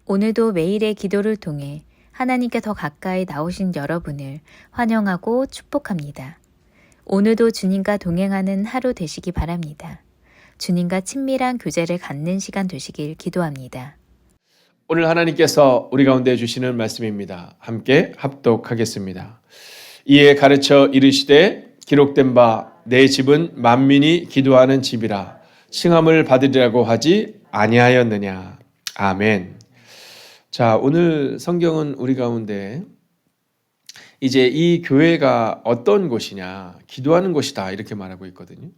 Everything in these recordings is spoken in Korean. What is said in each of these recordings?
오늘도 매일의 기도를 통해 하나님께 더 가까이 나오신 여러분을 환영하고 축복합니다. 오늘도 주님과 동행하는 하루 되시기 바랍니다. 주님과 친밀한 교제를 갖는 시간 되시길 기도합니다. 오늘 하나님께서 우리 가운데 주시는 말씀입니다. 함께 합독하겠습니다. 이에 가르쳐 이르시되 기록된 바 내 집은 만민이 기도하는 집이라 칭함을 받으리라고 하지 아니하였느냐. 아멘. 자, 오늘 성경은 우리 가운데 이제 이 교회가 어떤 곳이냐, 기도하는 곳이다 이렇게 말하고 있거든요.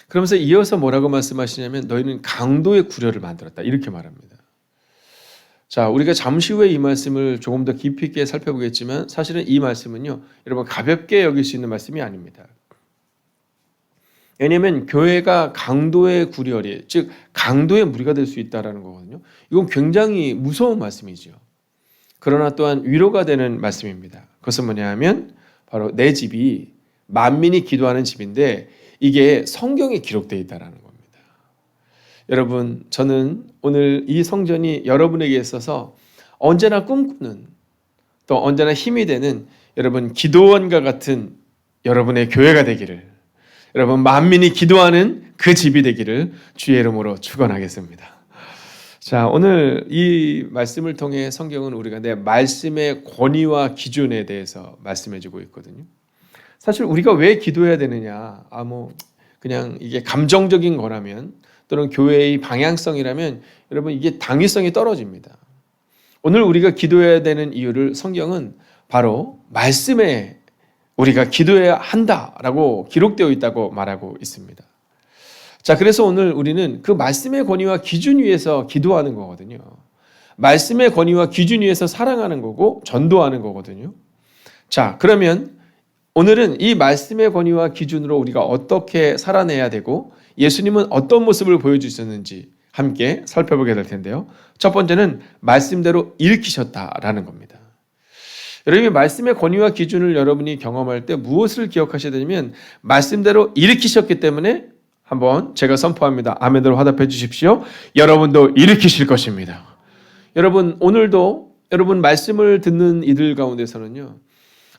그러면서 이어서 뭐라고 말씀하시냐면 너희는 강도의 구려를 만들었다 이렇게 말합니다. 자, 우리가 잠시 후에 이 말씀을 조금 더 깊이 있게 살펴보겠지만 사실은 이 말씀은요, 여러분 가볍게 여길 수 있는 말씀이 아닙니다. 왜냐하면 교회가 강도의 구려리, 즉 강도의 무리가 될 수 있다는 거거든요. 이건 굉장히 무서운 말씀이죠. 그러나 또한 위로가 되는 말씀입니다. 그것은 뭐냐 하면 바로 내 집이 만민이 기도하는 집인데 이게 성경에 기록되어 있다는 겁니다. 여러분, 저는 오늘 이 성전이 여러분에게 있어서 언제나 꿈꾸는 또 언제나 힘이 되는 여러분 기도원과 같은 여러분의 교회가 되기를, 여러분 만민이 기도하는 그 집이 되기를 주의 이름으로 축원하겠습니다. 자, 오늘 이 말씀을 통해 성경은 우리가 내 말씀의 권위와 기준에 대해서 말씀해주고 있거든요. 사실 우리가 왜 기도해야 되느냐, 그냥 이게 감정적인 거라면 또는 교회의 방향성이라면 여러분 이게 당위성이 떨어집니다. 오늘 우리가 기도해야 되는 이유를 성경은 바로 말씀에 우리가 기도해야 한다라고 기록되어 있다고 말하고 있습니다. 자, 그래서 오늘 우리는 그 말씀의 권위와 기준 위에서 기도하는 거거든요. 말씀의 권위와 기준 위에서 사랑하는 거고 전도하는 거거든요. 자, 그러면 오늘은 이 말씀의 권위와 기준으로 우리가 어떻게 살아내야 되고 예수님은 어떤 모습을 보여주셨는지 함께 살펴보게 될 텐데요. 첫 번째는 말씀대로 일으키셨다라는 겁니다. 여러분이 말씀의 권위와 기준을 여러분이 경험할 때 무엇을 기억하셔야 되냐면 말씀대로 일으키셨기 때문에 한번 제가 선포합니다. 아멘으로 화답해 주십시오. 여러분도 일으키실 것입니다. 여러분, 오늘도 여러분 말씀을 듣는 이들 가운데서는요,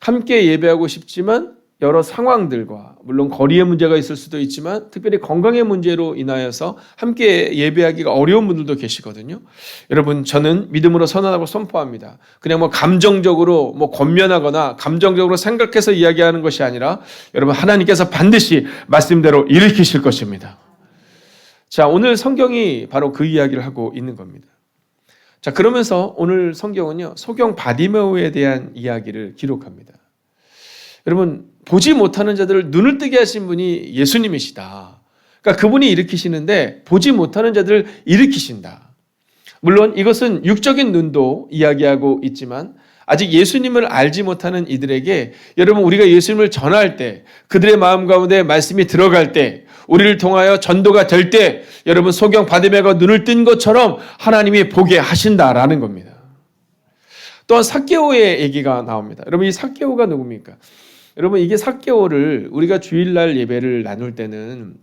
함께 예배하고 싶지만 여러 상황들과 물론 거리의 문제가 있을 수도 있지만 특별히 건강의 문제로 인하여서 함께 예배하기가 어려운 분들도 계시거든요. 여러분, 저는 믿음으로 선언하고 선포합니다. 그냥 감정적으로 권면하거나 감정적으로 생각해서 이야기하는 것이 아니라 여러분 하나님께서 반드시 말씀대로 일으키실 것입니다. 자, 오늘 성경이 바로 그 이야기를 하고 있는 겁니다. 자, 그러면서 오늘 성경은요, 소경 바디메오에 대한 이야기를 기록합니다. 여러분, 보지 못하는 자들을 눈을 뜨게 하신 분이 예수님이시다. 그러니까 그분이 일으키시는데 보지 못하는 자들을 일으키신다. 물론 이것은 육적인 눈도 이야기하고 있지만 아직 예수님을 알지 못하는 이들에게 여러분 우리가 예수님을 전할 때 그들의 마음 가운데 말씀이 들어갈 때 우리를 통하여 전도가 될 때 여러분 소경 바디메오가 눈을 뜬 것처럼 하나님이 보게 하신다라는 겁니다. 또한 삭개오의 얘기가 나옵니다. 여러분 이 삭개오가 누굽니까? 여러분 이게 삭개오를 우리가 주일날 예배를 나눌 때는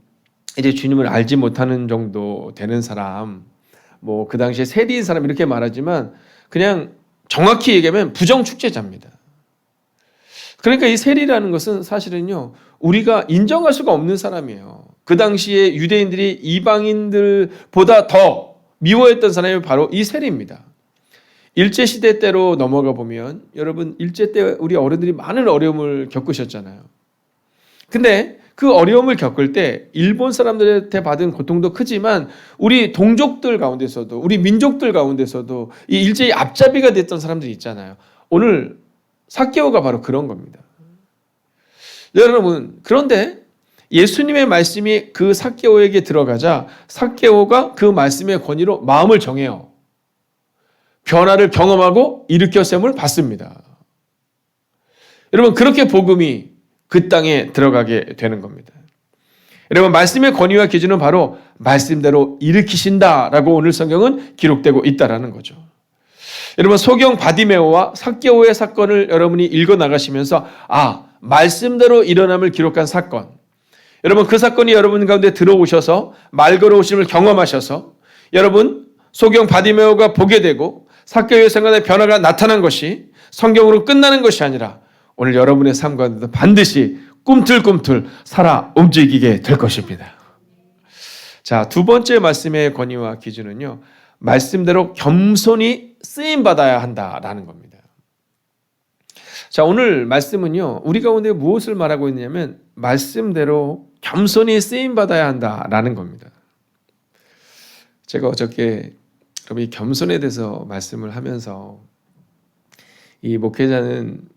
이제 주님을 알지 못하는 정도 되는 사람, 그 당시에 세리인 사람 이렇게 말하지만 그냥 정확히 얘기하면 부정축제자입니다. 그러니까 이 세리라는 것은 사실은요 우리가 인정할 수가 없는 사람이에요. 그 당시에 유대인들이 이방인들보다 더 미워했던 사람이 바로 이 세리입니다. 일제시대 때로 넘어가 보면 여러분 일제 때 우리 어른들이 많은 어려움을 겪으셨잖아요. 근데 그 어려움을 겪을 때 일본 사람들한테 받은 고통도 크지만 우리 동족들 가운데서도 우리 민족들 가운데서도 이 일제의 앞잡이가 됐던 사람들이 있잖아요. 오늘 삭개오가 바로 그런 겁니다. 여러분, 그런데 예수님의 말씀이 그 삭개오에게 들어가자 삭개오가 그 말씀의 권위로 마음을 정해요. 변화를 경험하고 일으켰음을 받습니다. 여러분 그렇게 복음이 그 땅에 들어가게 되는 겁니다. 여러분 말씀의 권위와 기준은 바로 말씀대로 일으키신다라고 오늘 성경은 기록되고 있다라는 거죠. 여러분 소경 바디메오와 삭개오의 사건을 여러분이 읽어 나가시면서 말씀대로 일어남을 기록한 사건, 여러분 그 사건이 여러분 가운데 들어오셔서 말 걸어오심을 경험하셔서 여러분 소경 바디메오가 보게 되고 삭개오의 생각에 변화가 나타난 것이 성경으로 끝나는 것이 아니라 오늘 여러분의 삶 가운데도 반드시 꿈틀꿈틀 살아 움직이게 될 것입니다. 자, 두 번째 말씀의 권위와 기준은요, 말씀대로 겸손히 쓰임받아야 한다라는 겁니다. 자, 오늘 말씀은요, 우리 가운데 무엇을 말하고 있냐면 말씀대로 겸손히 쓰임받아야 한다라는 겁니다. 제가 어저께 여러분 이 겸손에 대해서 말씀을 하면서 이 목회자는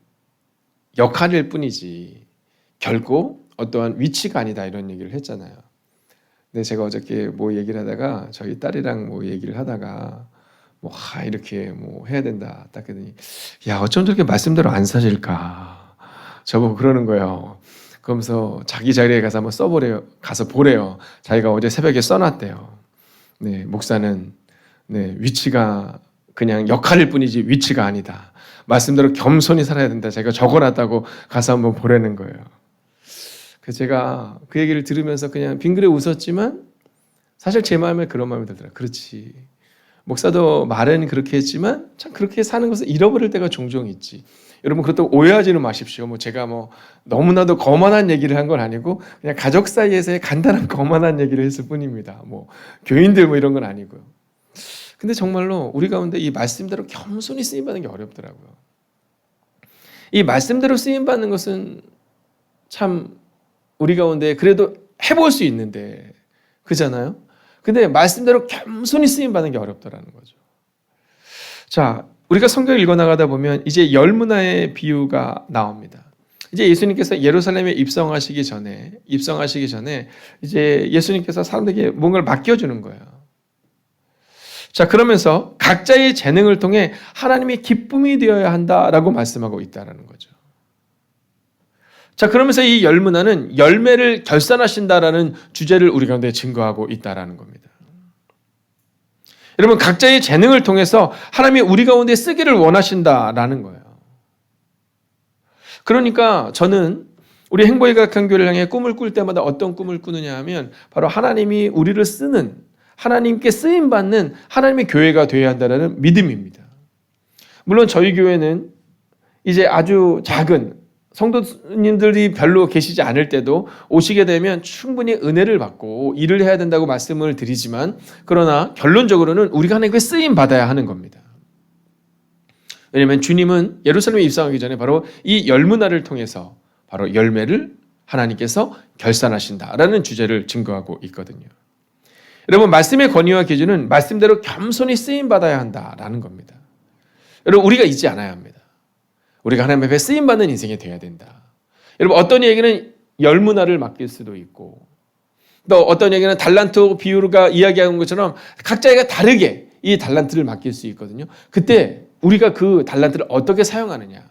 역할일 뿐이지 결코 어떠한 위치가 아니다 이런 얘기를 했잖아요. 근데 제가 어저께 뭐 얘기를 하다가 저희 딸이랑 뭐 얘기를 하다가 뭐 이렇게 뭐 해야 된다 딱 그러더니 야 어쩜 저렇게 말씀대로 안 사실까 저보고 그러는 거예요. 그러면서 자기 자리에 가서 한번 써보래요. 가서 보래요. 자기가 어제 새벽에 써놨대요. 네, 목사는 네, 위치가 그냥 역할일 뿐이지 위치가 아니다. 말씀대로 겸손히 살아야 된다. 제가 적어놨다고 가서 한번 보라는 거예요. 그래서 제가 그 얘기를 들으면서 그냥 빙그레 웃었지만 사실 제 마음에 그런 마음이 들더라고요. 그렇지. 목사도 말은 그렇게 했지만 참 그렇게 사는 것을 잃어버릴 때가 종종 있지. 여러분 그렇다고 오해하지는 마십시오. 뭐 제가 뭐 너무나도 거만한 얘기를 한 건 아니고 그냥 가족 사이에서의 간단한 거만한 얘기를 했을 뿐입니다. 뭐 교인들 뭐 이런 건 아니고요. 근데 정말로 우리 가운데 이 말씀대로 겸손히 쓰임받는 게 어렵더라고요. 이 말씀대로 쓰임받는 것은 참 우리 가운데 그래도 해볼 수 있는데 그잖아요. 근데 말씀대로 겸손히 쓰임받는 게 어렵더라는 거죠. 자, 우리가 성경을 읽어나가다 보면 이제 열문화의 비유가 나옵니다. 이제 예수님께서 예루살렘에 입성하시기 전에 이제 예수님께서 사람들에게 뭔가를 맡겨주는 거예요. 자, 그러면서 각자의 재능을 통해 하나님의 기쁨이 되어야 한다라고 말씀하고 있다는 거죠. 자, 그러면서 이 열문화는 열매를 결산하신다라는 주제를 우리 가운데 증거하고 있다는 겁니다. 여러분, 각자의 재능을 통해서 하나님이 우리 가운데 쓰기를 원하신다라는 거예요. 그러니까 저는 우리 행복의 각한 교회를 향해 꿈을 꿀 때마다 어떤 꿈을 꾸느냐 하면 바로 하나님이 우리를 쓰는 하나님께 쓰임받는 하나님의 교회가 되어야 한다는 믿음입니다. 물론 저희 교회는 이제 아주 작은 성도님들이 별로 계시지 않을 때도 오시게 되면 충분히 은혜를 받고 일을 해야 된다고 말씀을 드리지만 그러나 결론적으로는 우리가 하나님께 쓰임받아야 하는 겁니다. 왜냐하면 주님은 예루살렘에 입성하기 전에 바로 이 열문화를 통해서 바로 열매를 하나님께서 결산하신다라는 주제를 증거하고 있거든요. 여러분 말씀의 권위와 기준은 말씀대로 겸손히 쓰임받아야 한다라는 겁니다. 여러분 우리가 잊지 않아야 합니다. 우리가 하나님 앞에 쓰임받는 인생이 되어야 된다. 여러분 어떤 얘기는 열문화를 맡길 수도 있고 또 어떤 얘기는 달란트 비유가 이야기하는 것처럼 각자가 다르게 이 달란트를 맡길 수 있거든요. 그때 우리가 그 달란트를 어떻게 사용하느냐.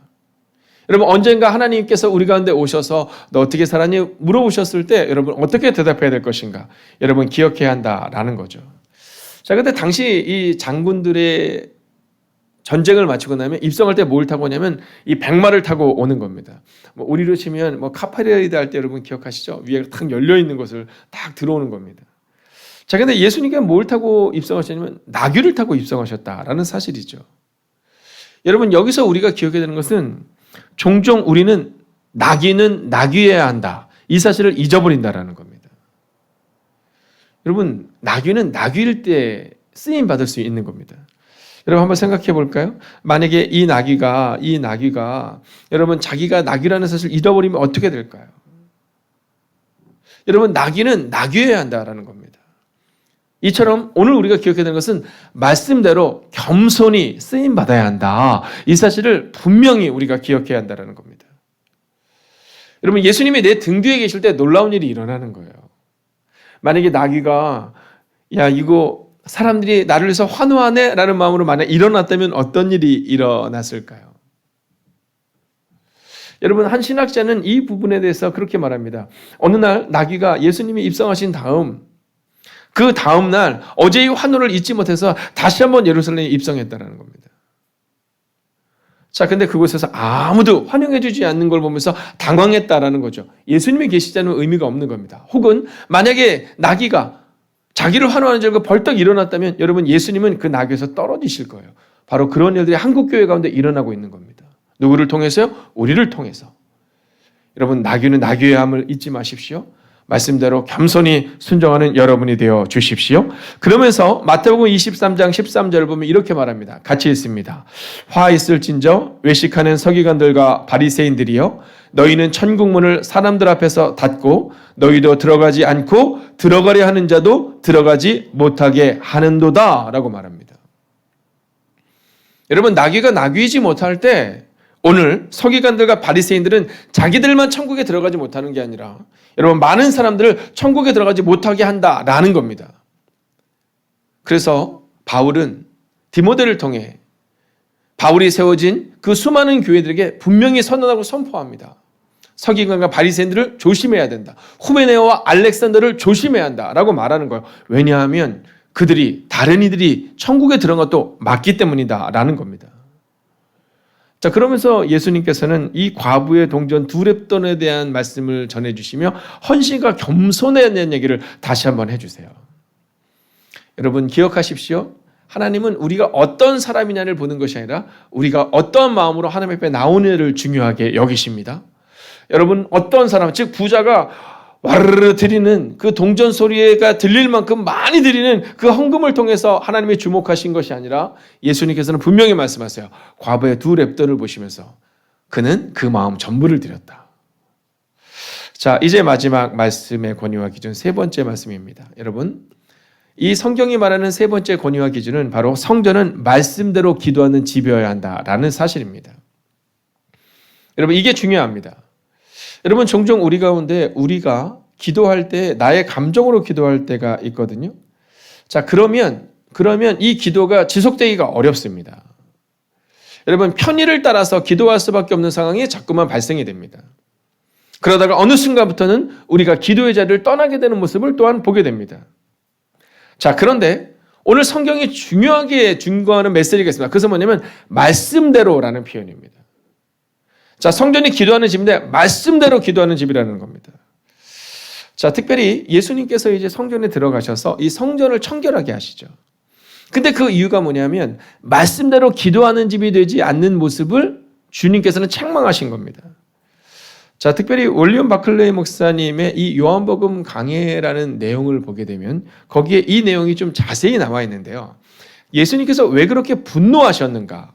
여러분 언젠가 하나님께서 우리 가운데 오셔서 너 어떻게 살았니? 물어보셨을 때 여러분 어떻게 대답해야 될 것인가? 여러분 기억해야 한다라는 거죠. 자, 근데 당시 이 장군들의 전쟁을 마치고 나면 입성할 때 뭘 타고 오냐면 이 백마를 타고 오는 겁니다. 뭐 우리로 치면 뭐 카파레이드 할 때 여러분 기억하시죠? 위에 탁 열려 있는 것을 딱 들어오는 겁니다. 자, 근데 예수님께서 뭘 타고 입성하셨냐면 나귀를 타고 입성하셨다라는 사실이죠. 여러분 여기서 우리가 기억해야 되는 것은 종종 우리는 나귀는 나귀여야 한다. 이 사실을 잊어버린다라는 겁니다. 여러분 나귀는 나귀일 때 쓰임 받을 수 있는 겁니다. 여러분 한번 생각해 볼까요? 만약에 이 나귀가 여러분 자기가 나귀라는 사실을 잃어버리면 어떻게 될까요? 여러분 나귀는 나귀여야 한다라는 겁니다. 이처럼 오늘 우리가 기억해야 되는 것은 말씀대로 겸손히 쓰임 받아야 한다. 이 사실을 분명히 우리가 기억해야 한다는 겁니다. 여러분 예수님이 내 등 뒤에 계실 때 놀라운 일이 일어나는 거예요. 만약에 나귀가 야 이거 사람들이 나를 위해서 환호하네 라는 마음으로 만약 일어났다면 어떤 일이 일어났을까요? 여러분 한 신학자는 이 부분에 대해서 그렇게 말합니다. 어느 날 나귀가 예수님이 입성하신 다음 그 다음날 어제의 환호를 잊지 못해서 다시 한번 예루살렘에 입성했다는 겁니다. 자, 근데 그곳에서 아무도 환영해주지 않는 걸 보면서 당황했다라는 거죠. 예수님이 계시지 않으면 의미가 없는 겁니다. 혹은 만약에 나귀가 자기를 환호하는 줄 알고 벌떡 일어났다면 여러분 예수님은 그 나귀에서 떨어지실 거예요. 바로 그런 일들이 한국교회 가운데 일어나고 있는 겁니다. 누구를 통해서요? 우리를 통해서. 여러분, 나귀는 나귀의 함을 잊지 마십시오. 말씀대로 겸손히 순종하는 여러분이 되어 주십시오. 그러면서 마태복음 23장 13절을 보면 이렇게 말합니다. 같이 읽습니다. 화 있을진저 외식하는 서기관들과 바리새인들이여, 너희는 천국문을 사람들 앞에서 닫고 너희도 들어가지 않고 들어가려 하는 자도 들어가지 못하게 하는도다 라고 말합니다. 여러분, 나귀가 나귀이지 못할 때 오늘 서기관들과 바리새인들은 자기들만 천국에 들어가지 못하는 게 아니라 여러분, 많은 사람들을 천국에 들어가지 못하게 한다라는 겁니다. 그래서 바울은 디모데를 통해 바울이 세워진 그 수많은 교회들에게 분명히 선언하고 선포합니다. 서기관과 바리새인들을 조심해야 된다. 후메네오와 알렉산더를 조심해야 한다라고 말하는 거예요. 왜냐하면 그들이 다른 이들이 천국에 들어간 것도 맞기 때문이다라는 겁니다. 자, 그러면서 예수님께서는 이 과부의 동전 두 렙돈에 대한 말씀을 전해주시며 헌신과 겸손에 대한 얘기를 다시 한번 해주세요. 여러분, 기억하십시오. 하나님은 우리가 어떤 사람이냐를 보는 것이 아니라 우리가 어떠한 마음으로 하나님 앞에 나오는 일을 중요하게 여기십니다. 여러분, 어떤 사람, 즉 부자가 와르르 드리는 그 동전 소리가 들릴 만큼 많이 드리는 그 헌금을 통해서 하나님이 주목하신 것이 아니라 예수님께서는 분명히 말씀하세요. 과부의 두 렙돈을 보시면서 그는 그 마음 전부를 드렸다. 자, 이제 마지막 말씀의 권위와 기준 세 번째 말씀입니다. 여러분, 이 성경이 말하는 세 번째 권위와 기준은 바로 성전은 말씀대로 기도하는 집이어야 한다라는 사실입니다. 여러분, 이게 중요합니다. 여러분, 종종 우리 가운데 우리가 기도할 때 나의 감정으로 기도할 때가 있거든요. 자, 그러면 이 기도가 지속되기가 어렵습니다. 여러분, 편의를 따라서 기도할 수밖에 없는 상황이 자꾸만 발생이 됩니다. 그러다가 어느 순간부터는 우리가 기도의 자리를 떠나게 되는 모습을 또한 보게 됩니다. 자, 그런데 오늘 성경이 중요하게 증거하는 메시지가 있습니다. 그것은 뭐냐면 말씀대로라는 표현입니다. 자, 성전이 기도하는 집인데 말씀대로 기도하는 집이라는 겁니다. 자, 특별히 예수님께서 이제 성전에 들어가셔서 이 성전을 청결하게 하시죠. 근데 그 이유가 뭐냐면 말씀대로 기도하는 집이 되지 않는 모습을 주님께서는 책망하신 겁니다. 자, 특별히 윌리엄 바클레이 목사님의 이 요한복음 강해라는 내용을 보게 되면 거기에 이 내용이 좀 자세히 나와 있는데요. 예수님께서 왜 그렇게 분노하셨는가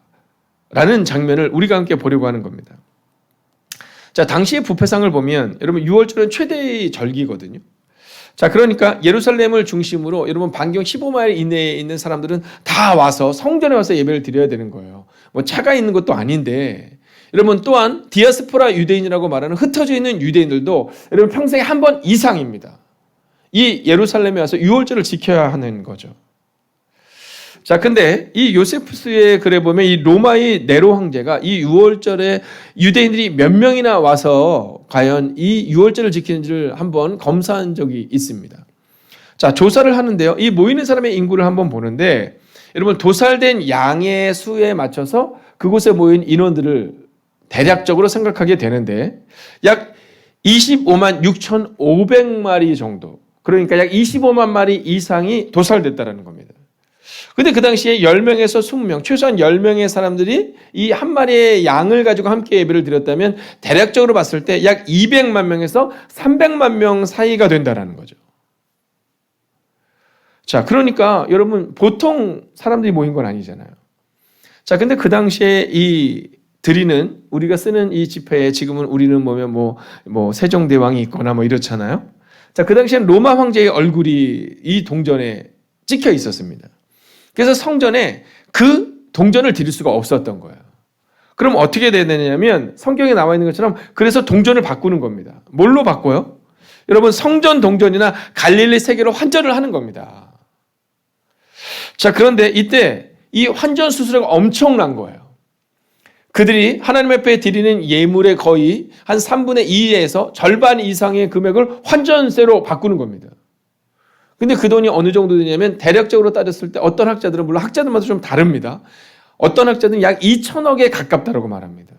라는 장면을 우리가 함께 보려고 하는 겁니다. 자, 당시의 부패상을 보면 여러분 6월절은 최대의 절기거든요. 자, 그러니까 예루살렘을 중심으로 여러분 반경 15마일 이내에 있는 사람들은 다 와서 성전에 와서 예배를 드려야 되는 거예요. 뭐 차가 있는 것도 아닌데, 여러분 또한 디아스포라 유대인이라고 말하는 흩어져 있는 유대인들도 여러분 평생에 한 번 이상입니다. 이 예루살렘에 와서 6월절을 지켜야 하는 거죠. 자, 근데 이 요세푸스의 글에 보면 이 로마의 네로 황제가 이 6월절에 유대인들이 몇 명이나 와서 과연 이 6월절을 지키는지를 한번 검사한 적이 있습니다. 자, 조사를 하는데요. 이 모이는 사람의 인구를 한번 보는데 여러분 도살된 양의 수에 맞춰서 그곳에 모인 인원들을 대략적으로 생각하게 되는데 약 25만 6,500마리 정도, 그러니까 약 25만 마리 이상이 도살됐다는 겁니다. 근데 그 당시에 10명에서 20명, 최소한 10명의 사람들이 이 한 마리의 양을 가지고 함께 예배를 드렸다면 대략적으로 봤을 때 약 200만 명에서 300만 명 사이가 된다는 거죠. 자, 그러니까 여러분 보통 사람들이 모인 건 아니잖아요. 자, 근데 그 당시에 이 드리는 우리가 쓰는 이 집회에 지금은 우리는 보면 뭐 세종대왕이 있거나 뭐 이렇잖아요. 자, 그 당시엔 로마 황제의 얼굴이 이 동전에 찍혀 있었습니다. 그래서 성전에 그 동전을 드릴 수가 없었던 거예요. 그럼 어떻게 되느냐면 성경에 나와 있는 것처럼 그래서 동전을 바꾸는 겁니다. 뭘로 바꿔요? 여러분 성전 동전이나 갈릴리 세계로 환전을 하는 겁니다. 자, 그런데 이때 이 환전 수수료가 엄청난 거예요. 그들이 하나님 앞에 드리는 예물의 거의 한 3분의 2에서 절반 이상의 금액을 환전세로 바꾸는 겁니다. 근데 그 돈이 어느 정도 되냐면 대략적으로 따졌을 때 어떤 학자들은, 물론 학자들마다 좀 다릅니다. 어떤 학자들은 약 2천억에 가깝다고 말합니다.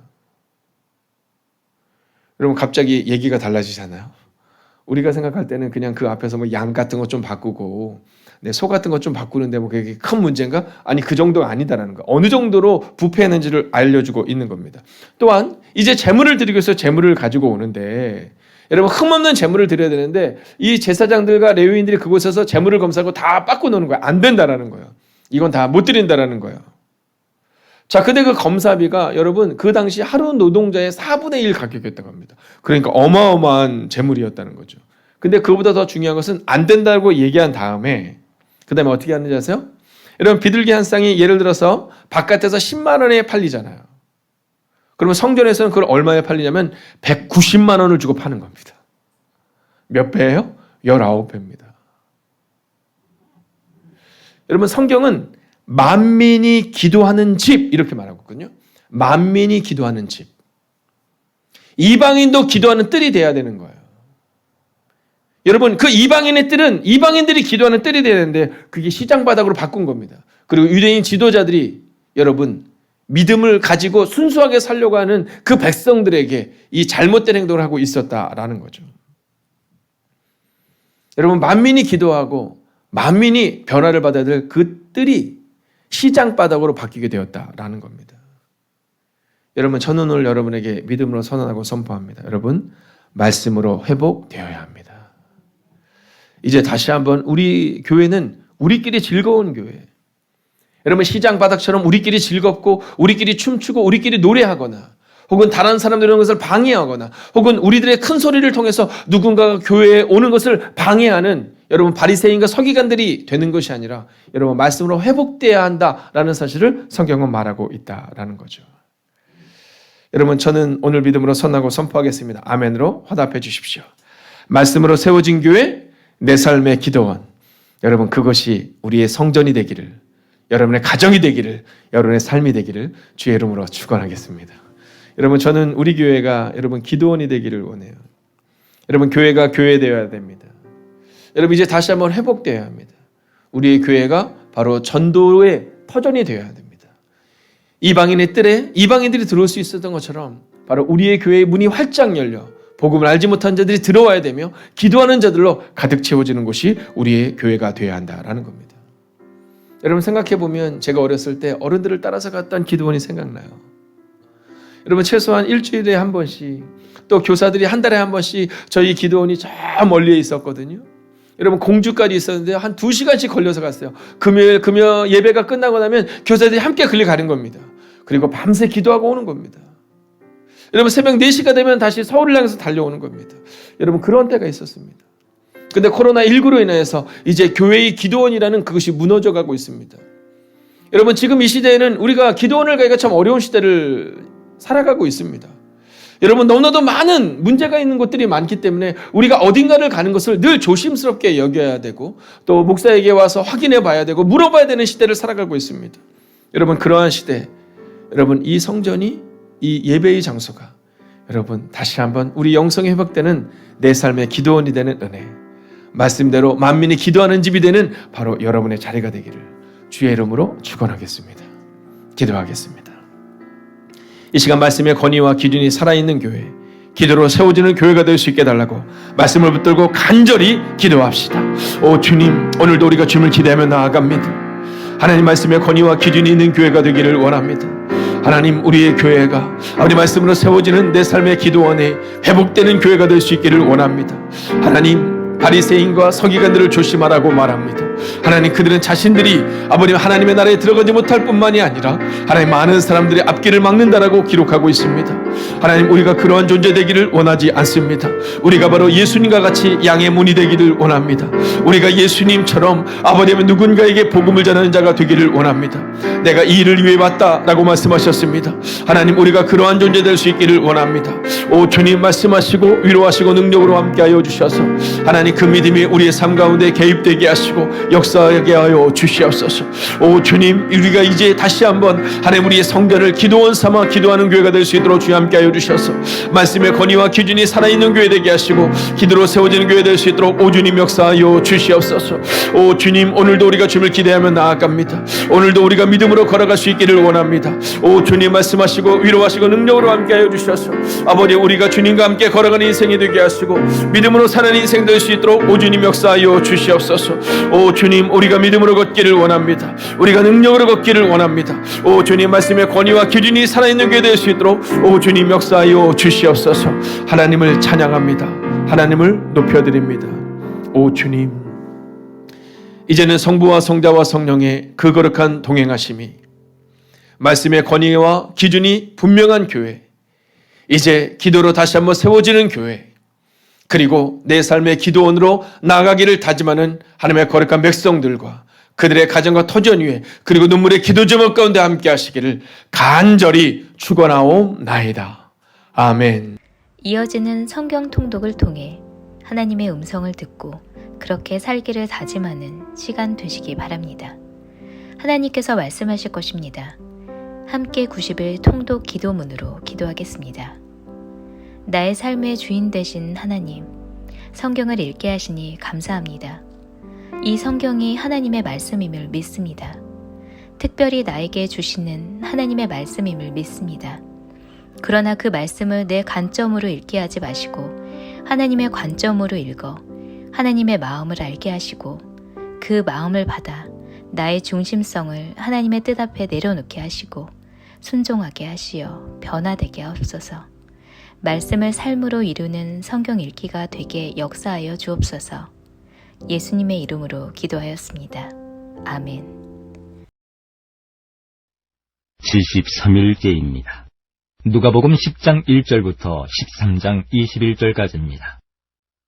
여러분 갑자기 얘기가 달라지잖아요. 우리가 생각할 때는 그냥 그 앞에서 뭐 양 같은 거 좀 바꾸고 소 같은 것 좀 바꾸는데 뭐 그게 큰 문제인가? 아니 그 정도가 아니다라는 거. 어느 정도로 부패했는지를 알려주고 있는 겁니다. 또한 이제 제물을 드리기 위해서 제물을 가지고 오는데 여러분 흠없는 제물을 드려야 되는데 이 제사장들과 레위인들이 그곳에서 제물을 검사하고 다 빠꾸 노는 거야. 안 된다라는 거예요. 이건 다 못 드린다라는 거예요. 자, 근데 그 검사비가 여러분 그 당시 하루 노동자의 4분의 1 가격이었다고 합니다. 그러니까 어마어마한 제물이었다는 거죠. 근데 그보다 더 중요한 것은 안 된다고 얘기한 다음에 그 다음에 어떻게 하는지 아세요? 여러분 비둘기 한 쌍이 예를 들어서 바깥에서 10만 원에 팔리잖아요. 그러면 성전에서는 그걸 얼마에 팔리냐면 190만 원을 주고 파는 겁니다. 몇 배예요? 19배입니다. 여러분 성경은 만민이 기도하는 집 이렇게 말하고 있거든요. 만민이 기도하는 집. 이방인도 기도하는 뜰이 돼야 되는 거예요. 여러분 그 이방인의 뜰은 이방인들이 기도하는 뜰이 돼야 되는데 그게 시장 바닥으로 바꾼 겁니다. 그리고 유대인 지도자들이 여러분 믿음을 가지고 순수하게 살려고 하는 그 백성들에게 이 잘못된 행동을 하고 있었다라는 거죠. 여러분 만민이 기도하고 만민이 변화를 받아야 될 그 뜰이 시장 바닥으로 바뀌게 되었다라는 겁니다. 여러분 저는 오늘 여러분에게 믿음으로 선언하고 선포합니다. 여러분 말씀으로 회복되어야 합니다. 이제 다시 한번 우리 교회는 우리끼리 즐거운 교회. 여러분 시장 바닥처럼 우리끼리 즐겁고 우리끼리 춤추고 우리끼리 노래하거나 혹은 다른 사람들이 오는 것을 방해하거나 혹은 우리들의 큰 소리를 통해서 누군가가 교회에 오는 것을 방해하는 여러분 바리새인과 서기관들이 되는 것이 아니라 여러분 말씀으로 회복돼야 한다라는 사실을 성경은 말하고 있다라는 거죠. 여러분 저는 오늘 믿음으로 선하고 선포하겠습니다. 아멘으로 화답해 주십시오. 말씀으로 세워진 교회 내 삶의 기도원. 여러분 그것이 우리의 성전이 되기를 여러분의 가정이 되기를 여러분의 삶이 되기를 주의 이름으로 축원하겠습니다. 여러분 저는 우리 교회가 여러분 기도원이 되기를 원해요. 여러분 교회가 교회되어야 됩니다. 여러분 이제 다시 한번 회복되어야 합니다. 우리의 교회가 바로 전도의 터전이 되어야 됩니다. 이방인의 뜰에 이방인들이 들어올 수 있었던 것처럼 바로 우리의 교회의 문이 활짝 열려 복음을 알지 못한 자들이 들어와야 되며 기도하는 자들로 가득 채워지는 곳이 우리의 교회가 되어야 한다라는 겁니다. 여러분 생각해 보면 제가 어렸을 때 어른들을 따라서 갔던 기도원이 생각나요. 여러분 최소한 일주일에 한 번씩 또 교사들이 한 달에 한 번씩 저희 기도원이 저 멀리에 있었거든요. 여러분 공주까지 있었는데 한 2시간씩 걸려서 갔어요. 금요일 예배가 끝나고 나면 교사들이 함께 끌려가는 겁니다. 그리고 밤새 기도하고 오는 겁니다. 여러분 새벽 4시가 되면 다시 서울을 향해서 달려오는 겁니다. 여러분 그런 때가 있었습니다. 근데 코로나19로 인해서 이제 교회의 기도원이라는 그것이 무너져가고 있습니다. 여러분 지금 이 시대에는 우리가 기도원을 가기가 참 어려운 시대를 살아가고 있습니다. 여러분 너무나도 많은 문제가 있는 곳들이 많기 때문에 우리가 어딘가를 가는 것을 늘 조심스럽게 여겨야 되고 또 목사에게 와서 확인해 봐야 되고 물어봐야 되는 시대를 살아가고 있습니다. 여러분 그러한 시대 여러분 이 성전이 이 예배의 장소가 여러분 다시 한번 우리 영성이 회복되는 내 삶의 기도원이 되는 은혜 말씀대로 만민이 기도하는 집이 되는 바로 여러분의 자리가 되기를 주의 이름으로 축원하겠습니다. 기도하겠습니다. 이 시간 말씀의 권위와 기준이 살아있는 교회 기도로 세워지는 교회가 될 수 있게 해달라고 말씀을 붙들고 간절히 기도합시다. 오 주님 오늘도 우리가 주님을 기대하며 나아갑니다. 하나님 말씀의 권위와 기준이 있는 교회가 되기를 원합니다. 하나님 우리의 교회가 아버지 말씀으로 세워지는 내 삶의 기도원에 회복되는 교회가 될 수 있기를 원합니다. 하나님 바리새인과 서기관들을 조심하라고 말합니다. 하나님 그들은 자신들이 아버님 하나님의 나라에 들어가지 못할 뿐만이 아니라 하나님 많은 사람들의 앞길을 막는다라고 기록하고 있습니다. 하나님 우리가 그러한 존재 되기를 원하지 않습니다. 우리가 바로 예수님과 같이 양의 문이 되기를 원합니다. 우리가 예수님처럼 아버님 누군가에게 복음을 전하는 자가 되기를 원합니다. 내가 이 일을 위해 왔다라고 말씀하셨습니다. 하나님 우리가 그러한 존재 될 수 있기를 원합니다. 오 주님 말씀하시고 위로하시고 능력으로 함께하여 주셔서 하나님 그 믿음이 우리의 삶 가운데 개입되게 하시고 역사하게 하여 주시옵소서. 오 주님 우리가 이제 다시 한번 하나님 우리의 성전을 기도원 삼아 기도하는 교회가 될 수 있도록 주님 함께하여 주셔서 말씀의 권위와 기준이 살아있는 교회 되게 하시고 기도로 세워지는 교회 될 수 있도록 오 주님 역사하여 주시옵소서. 오 주님 오늘도 우리가 주님을 기대하며 나아갑니다. 오늘도 우리가 믿음으로 걸어갈 수 있기를 원합니다. 오 주님 말씀하시고 위로하시고 능력으로 함께하여 주셔서 아버지 우리가 주님과 함께 걸어가는 인생이 되게 하시고 믿음으로 사는 인생 될 수 있도록 오 주님 역사하여 주시옵소서. 오 오 주님, 우리가 믿음으로 걷기를 원합니다. 우리가 능력으로 걷기를 원합니다. 오 주님, 말씀의 권위와 기준이 살아있는 게 될 수 있도록 오 주님 역사하여 주시옵소서. 하나님을 찬양합니다. 하나님을 높여드립니다. 오 주님, 이제는 성부와 성자와 성령의 그 거룩한 동행하심이, 말씀의 권위와 기준이 분명한 교회, 이제 기도로 다시 한번 세워지는 교회, 그리고 내 삶의 기도원으로 나아가기를 다짐하는 하나님의 거룩한 백성들과 그들의 가정과 터전 위에, 그리고 눈물의 기도 제목 가운데 함께 하시기를 간절히 축원하옵나이다. 아멘. 이어지는 성경 통독을 통해 하나님의 음성을 듣고 그렇게 살기를 다짐하는 시간 되시기 바랍니다. 하나님께서 말씀하실 것입니다. 함께 90일 통독 기도문으로 기도하겠습니다. 나의 삶의 주인 되신 하나님, 성경을 읽게 하시니 감사합니다. 이 성경이 하나님의 말씀임을 믿습니다. 특별히 나에게 주시는 하나님의 말씀임을 믿습니다. 그러나 그 말씀을 내 관점으로 읽게 하지 마시고 하나님의 관점으로 읽어 하나님의 마음을 알게 하시고 그 마음을 받아 나의 중심성을 하나님의 뜻 앞에 내려놓게 하시고 순종하게 하시어 변화되게 하옵소서. 말씀을 삶으로 이루는 성경 읽기가 되게 역사하여 주옵소서. 예수님의 이름으로 기도하였습니다. 아멘. 73일째입니다. 누가복음 10장 1절부터 13장 21절까지입니다.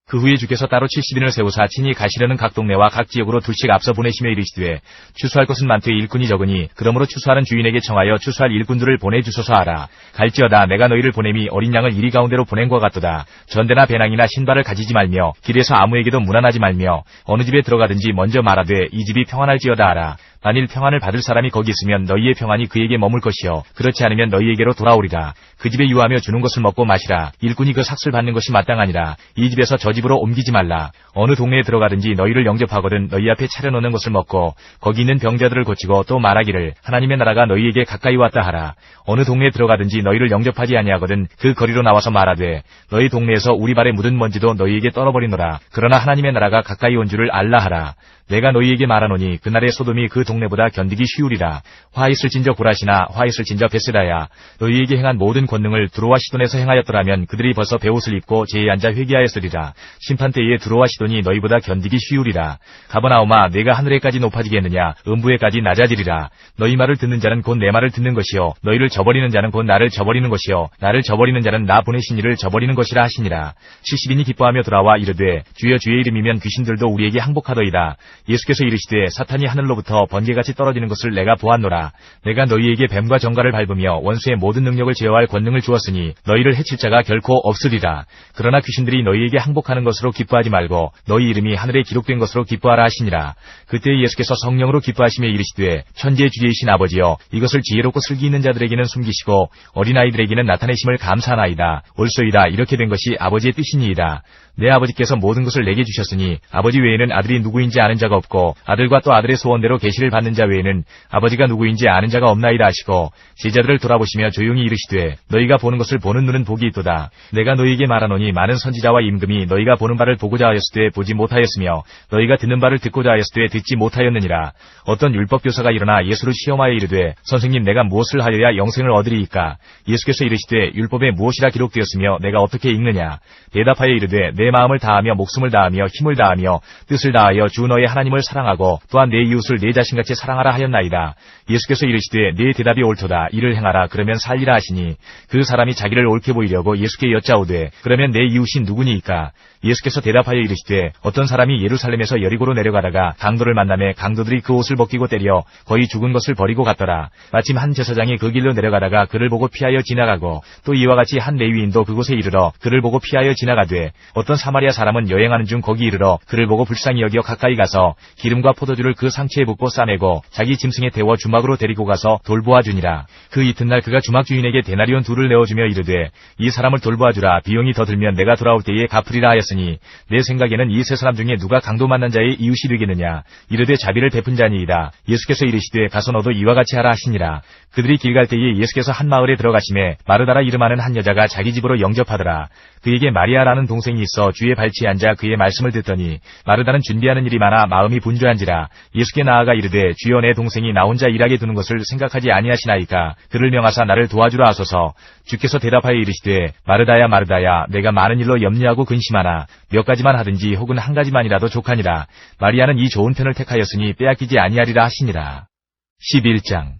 그 후에 주께서 따로 70인을 세우사 친히 가시려는 각 동네와 각 지역으로 둘씩 앞서 보내시며 이르시되 추수할 것은 많되 일꾼이 적으니 그러므로 추수하는 주인에게 청하여 추수할 일꾼들을 보내주소서 하라. 갈지어다 내가 너희를 보냄이 어린 양을 이리 가운데로 보낸 것 같도다. 전대나 배낭이나 신발을 가지지 말며 길에서 아무에게도 무난하지 말며 어느 집에 들어가든지 먼저 말하되 이 집이 평안할지어다 하라. 만일 평안을 받을 사람이 거기 있으면 너희의 평안이 그에게 머물 것이요 그렇지 않으면 너희에게로 돌아오리라. 그 집에 유하며 주는 것을 먹고 마시라. 일꾼이 그 삭슬 받는 것이 마땅하니라. 이 집에서 저 집으로 옮기지 말라. 어느 동네에 들어가든지 너희를 영접하거든 너희 앞에 차려놓는 것을 먹고 거기 있는 병자들을 고치고 또 말하기를 하나님의 나라가 너희에게 가까이 왔다 하라. 어느 동네에 들어가든지 너희를 영접하지 아니하거든 그 거리로 나와서 말하되 너희 동네에서 우리 발에 묻은 먼지도 너희에게 떨어버리노라. 그러나 하나님의 나라가 가까이 온 줄을 알라 하라. 내가 너희에게 말하노니 그날의 소돔이 그 동네보다 견디기 쉬우리라. 화 있을진저 고라시나 화 있을진저 베세다야. 너희에게 행한 모든 권능을 두로와 시돈에서 행하였더라면 그들이 벌써 베옷을 입고 제에 앉아 회개하였으리라. 심판 때에 두로와 시돈이 너희보다 견디기 쉬우리라. 가버나움아 내가 하늘에까지 높아지겠느냐 음부에까지 낮아지리라. 너희 말을 듣는 자는 곧 내 말을 듣는 것이요 너희를 저버리는 자는 곧 나를 저버리는 것이요 나를 저버리는 자는 나 보내신 이를 저버리는 것이라 하시니라. 70인이 기뻐하며 돌아와 이르되 주여 주의 이름이면 귀신들도 우리에게 항복하더이다. 예수께서 이르시되 사탄이 하늘로부터 번개같이 떨어지는 것을 내가 보았노라. 내가 너희에게 뱀과 정갈을 밟으며 원수의 모든 능력을 제어할 권능을 주었으니 너희를 해칠 자가 결코 없으리라. 그러나 귀신들이 너희에게 항복하는 것으로 기뻐하지 말고 너희 이름이 하늘에 기록된 것으로 기뻐하라 하시니라. 그때 예수께서 성령으로 기뻐하시며 이르시되 천지의 주제이신 아버지여 이것을 지혜롭고 슬기 있는 자들에게는 숨기시고 어린아이들에게는 나타내심을 감사하나이다. 옳소이다. 이렇게 된 것이 아버지의 뜻이니이다. 내 아버지께서 모든 것을 내게 주셨으니 아버지 외에는 아들이 누구인지 아는 자가 없고 아들과 또 아들의 소원대로 계시를 받는 자 외에는 아버지가 누구인지 아는 자가 없나이다 하시고 제자들을 돌아보시며 조용히 이르시되 너희가 보는 것을 보는 눈은 복이 있도다. 내가 너희에게 말하노니 많은 선지자와 임금이 너희가 보는 바를 보고자 하였을 때 보지 못하였으며 너희가 듣는 바를 듣고자 하였을 때 듣지 못하였느니라. 어떤 율법 교사가 일어나 예수를 시험하여 이르되 선생님 내가 무엇을 하여야 영생을 얻으리이까? 예수께서 이르시되 율법에 무엇이라 기록되었으며 내가 어떻게 읽느냐? 대답하여 이르되 내 마음을 다하며 목숨을 다하며 힘을 다하며 뜻을 다하여 주 너의 하나님을 사랑하고 또한 내 이웃을 내 자신같이 사랑하라 하였나이다. 예수께서 이르시되 네 대답이 옳도다. 이를 행하라. 그러면 살리라 하시니 그 사람이 자기를 옳게 보이려고 예수께 여짜오되 그러면 내 이웃이 누구니이까? 예수께서 대답하여 이르시되 어떤 사람이 예루살렘에서 여리고로 내려가다가 강도를 만나매 강도들이 그 옷을 벗기고 때려 거의 죽은 것을 버리고 갔더라. 마침 한 제사장이 그 길로 내려가다가 그를 보고 피하여 지나가고 또 이와 같이 한 레위인도 그곳에 이르러 그를 보고 피하여 지나가되 어떤 사마리아 사람은 여행하는 중 거기 이르러 그를 보고 불쌍히 여겨 가까이 가서 기름과 포도주를 그 상체에 붓고 싸매고 자기 짐승에 태워 주막으로 데리고 가서 돌보아 주니라. 그 이튿날 그가 주막 주인에게 데나리온 2를 내어주며 이르되 이 사람을 돌보아 주라. 비용이 더 들면 내가 돌아올 때에 갚으리라 하였으니 하였으니 내 생각에는 이 세 사람 중에 누가 강도 만난 자의 이웃이 되겠느냐. 이르되 자비를 베푼 자니이다. 예수께서 이르시되 가서 너도 이와 같이 하라 하시니라. 그들이 길 갈 때에 예수께서 한 마을에 들어가심에 마르다라 이름하는 한 여자가 자기 집으로 영접하더라. 그에게 마리아라는 동생이 있어 주의 발치에 앉아 그의 말씀을 듣더니 마르다는 준비하는 일이 많아 마음이 분주한지라. 예수께 나아가 이르되 주여 내 동생이 나 혼자 일하게 두는 것을 생각하지 아니하시나이까. 그를 명하사 나를 도와주라 하소서. 주께서 대답하여 이르시되 마르다야 마르다야 내가 많은 일로 염려하고 근심하나 몇 가지만 하든지 혹은 한 가지만이라도 족하니라. 마리아는 이 좋은 편을 택하였으니 빼앗기지 아니하리라 하시니라. 11장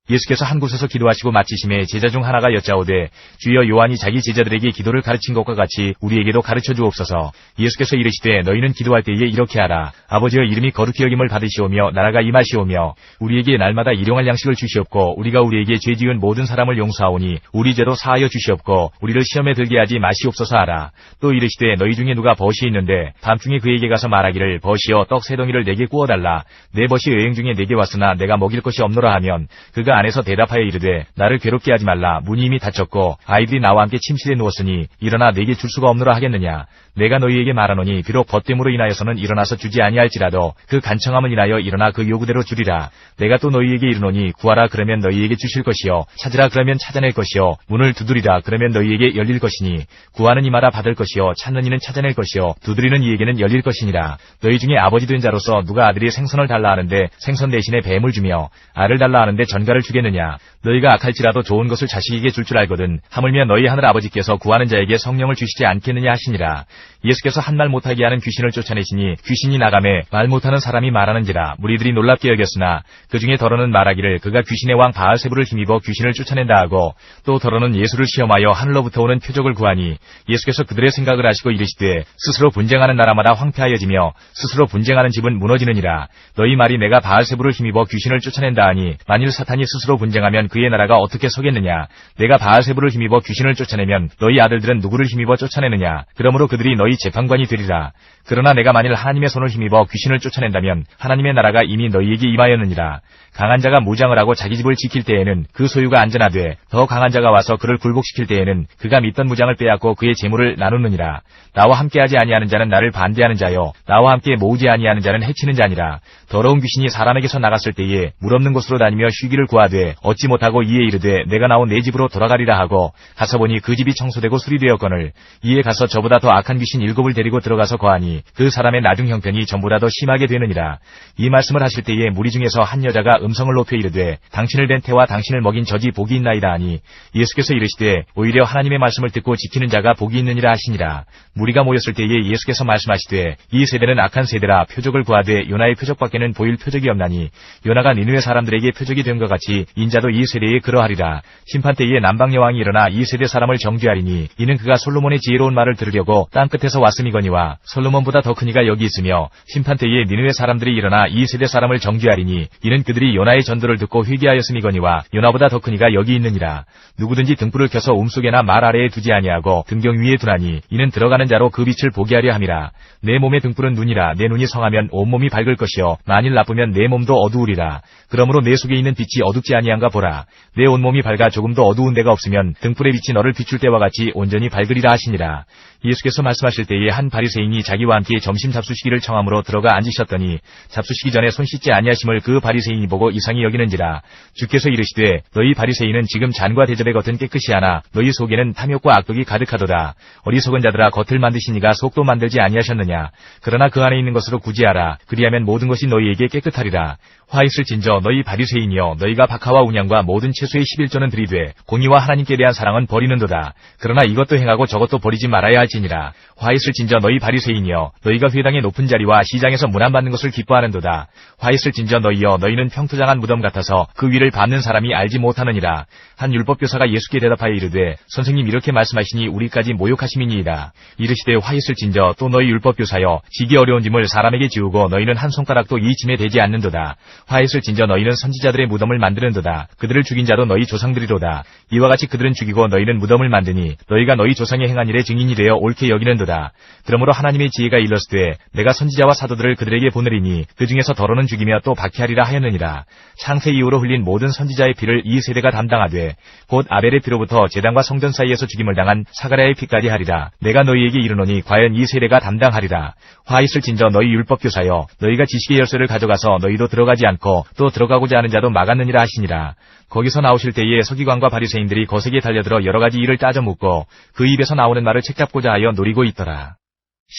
예수께서 한 곳에서 기도하시고 마치심에 제자 중 하나가 여짜오되 주여 요한이 자기 제자들에게 기도를 가르친 것과 같이 우리에게도 가르쳐 주옵소서. 예수께서 이르시되 너희는 기도할 때에 이렇게 하라. 아버지여 이름이 거룩히 여김을 받으시오며 나라가 임하시오며 우리에게 날마다 일용할 양식을 주시옵고 우리가 우리에게 죄 지은 모든 사람을 용서하오니 우리 죄도 사하여 주시옵고 우리를 시험에 들게 하지 마시옵소서 하라. 또 이르시되 너희 중에 누가 벗이 있는데 밤중에 그에게 가서 말하기를 벗이여 떡 세 덩이를 내게 구워달라. 내 벗이 여행 중에 내게 왔으나 내가 먹일 것이 없노라 하면 그가 안에서 대답하여 이르되 나를 괴롭게 하지 말라. 문이 이미 닫혔고 아이들이 나와 함께 침실에 누웠으니 일어나 내게 줄 수가 없노라 하겠느냐. 내가 너희에게 말하노니 비록 벗됨으로 인하여서는 일어나서 주지 아니할지라도 그 간청함을 인하여 일어나 그 요구대로 주리라. 내가 또 너희에게 이르노니 구하라 그러면 너희에게 주실 것이요 찾으라 그러면 찾아낼 것이요 문을 두드리라 그러면 너희에게 열릴 것이니 구하는 이마다 받을 것이요 찾는 이는 찾아낼 것이요 두드리는 이에게는 열릴 것이니라. 너희 중에 아버지 된 자로서 누가 아들이 생선을 달라 하는데 생선 대신에 뱀을 주며 알을 달라 하는데 전갈을 주겠느냐. 너희가 악할지라도 좋은 것을 자식에게 줄 줄 알거든 하물며 너희 하늘 아버지께서 구하는 자에게 성령을 주시지 않겠느냐 하시니라. 예수께서 한 말 못하게 하는 귀신을 쫓아내시니 귀신이 나가매 말 못하는 사람이 말하는지라. 무리들이 놀랍게 여겼으나 그 중에 더러는 말하기를 그가 귀신의 왕 바알세불을 힘입어 귀신을 쫓아낸다 하고 또 더러는 예수를 시험하여 하늘로부터 오는 표적을 구하니 예수께서 그들의 생각을 아시고 이르시되 스스로 분쟁하는 나라마다 황폐하여지며 스스로 분쟁하는 집은 무너지느니라. 너희 말이 내가 바알세불을 힘입어 귀신을 쫓아낸다 하니 만일 사탄이 스스로 분쟁하면 그의 나라가 어떻게 서겠느냐. 내가 바알세불을 힘입어 귀신을 쫓아내면 너희 아들들은 누구를 힘입어 쫓아내느냐. 그러므로 그들이 너희 재판관이 되리라. 그러나 내가 만일 하나님의 손을 힘입어 귀신을 쫓아낸다면 하나님의 나라가 이미 너희에게 임하였느니라. 강한 자가 무장을 하고 자기 집을 지킬 때에는 그 소유가 안전하되 더 강한 자가 와서 그를 굴복시킬 때에는 그가 믿던 무장을 빼앗고 그의 재물을 나누느니라. 나와 함께하지 아니하는 자는 나를 반대하는 자요 나와 함께 모으지 아니하는 자는 해치는 자니라. 더러운 귀신이 사람에게서 나갔을 때에 물 없는 곳으로 다니며 쉬기를 구하되 얻지 못하고 이에 이르되 내가 나온 내 집으로 돌아가리라 하고 가서 보니 그 집이 청소되고 수리되었거늘 이에 가서 저보다 더 악한 귀신 7을 데리고 들어가서 거하니 그 사람의 나중 형편이 전보다 더 심하게 되느니라. 이 말씀을 하실 때에 무리 중에서 한 여자가 음성을 높여 이르되 당신을 뵌 태와 당신을 먹인 젖이 복이 있나이다 하니 예수께서 이르시되 오히려 하나님의 말씀을 듣고 지키는 자가 복이 있느니라 하시니라. 무리가 모였을 때에 예수께서 말씀하시되 이 세대는 악한 세대라. 표적을 구하되 요나의 표적밖에는 보일 표적이 없나니 요나가 니느웨 사람들에게 표적이 된 것 같이 인자도 이 세대에 그러하리라. 심판 때에 남방 여왕이 일어나 이 세대 사람을 정죄하리니 이는 그가 솔로몬의 지혜로운 말을 들으려고 땅끝에서 왔음이거니와 솔로몬보다 더 큰 이가 여기 있으며 심판 때에 니느웨 사람들이 일어나 이 세대 사람을 정죄하리니 이는 그들이 요나의 전도를 듣고 회개하였음이거니와 요나보다 더 큰 이가 여기 있느니라. 누구든지 등불을 켜서 움속에나 말 아래에 두지 아니하고 등경 위에 두나니 이는 들어가는 자로 그 빛을 보게 하려 함이라. 내 몸의 등불은 눈이라. 내 눈이 성하면 온몸이 밝을 것이요 만일 나쁘면 내 몸도 어두우리라. 그러므로 내 속에 있는 빛이 어둡지 아니한가 보라. 내 온몸이 밝아 조금도 어두운 데가 없으면 등불의 빛이 너를 비출 때와 같이 온전히 밝으리라 하시니라. 예수께서 말씀하실 때에 한 바리새인이 자기와 함께 점심 잡수시기를 청함으로 들어가 앉으셨더니 잡수시기 전에 손 씻지 아니하심을 그 바리새인이 보고 이상히 여기는지라. 주께서 이르시되 너희 바리새인은 지금 잔과 대접의 겉은 깨끗이 하나 너희 속에는 탐욕과 악독이 가득하도다. 어리석은 자들아 겉을 만드시니가 속도 만들지 아니하셨느냐. 그러나 그 안에 있는 것으로 구제하라. 그리하면 모든 것이 너희에게 깨끗하리라. 화 있을진저 너희 바리새인이여 너희가 박하와 운양과 모든 채소의 11조는 들이되 공의와 하나님께 대한 사랑은 버리는도다. 그러나 이것도 행하고 저것도 버리지 말아야 할지니라. 화 있을진저 너희 바리새인이여 너희가 회당의 높은 자리와 시장에서 문안받는 것을 기뻐하는도다. 화 있을진저 너희여 너희는 평토장한 무덤 같아서 그 위를 밟는 사람이 알지 못하느니라. 한 율법교사가 예수께 대답하여 이르되 선생님 이렇게 말씀하시니 우리까지 모욕하심이니이다. 이르시되 화 있을진저 또 너희 율법교사여 지기 어려운 짐을 사람에게 지우고 너희는 한 손가락도 이 짐에 대지 않는도다. 화 있을진저 너희는 선지자들의 무덤을 만드는도다. 그들을 죽인 자도 너희 조상들이로다. 이와 같이 그들은 죽이고 너희는 무덤을 만드니 너희가 너희 조상의 행한 일의 증인이 되어 옳게 여기는도다. 그러므로 하나님의 지혜가 일렀으되 내가 선지자와 사도들을 그들에게 보내리니 그 중에서 더러는 죽이며 또 박해하리라 하였느니라. 창세 이후로 흘린 모든 선지자의 피를 이 세대가 담당하되 곧 아벨의 피로부터 제단과 성전 사이에서 죽임을 당한 사가랴의 피까지 하리라. 내가 너희에게 이르노니 과연 이 세대가 담당하리라. 화 있을진저 너희 율법교사여 너희가 지식의 열쇠를 가져가서 너희도 들어가지 않고 또 들어가고자 하는 자도 막았느니라 하시니라. 거기서 나오실 때에 서기관과 바리새인들이 거세게 달려들어 여러 가지 일을 따져 묻고 그 입에서 나오는 말을 책잡고자 하여 노리고 있더라.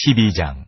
12장.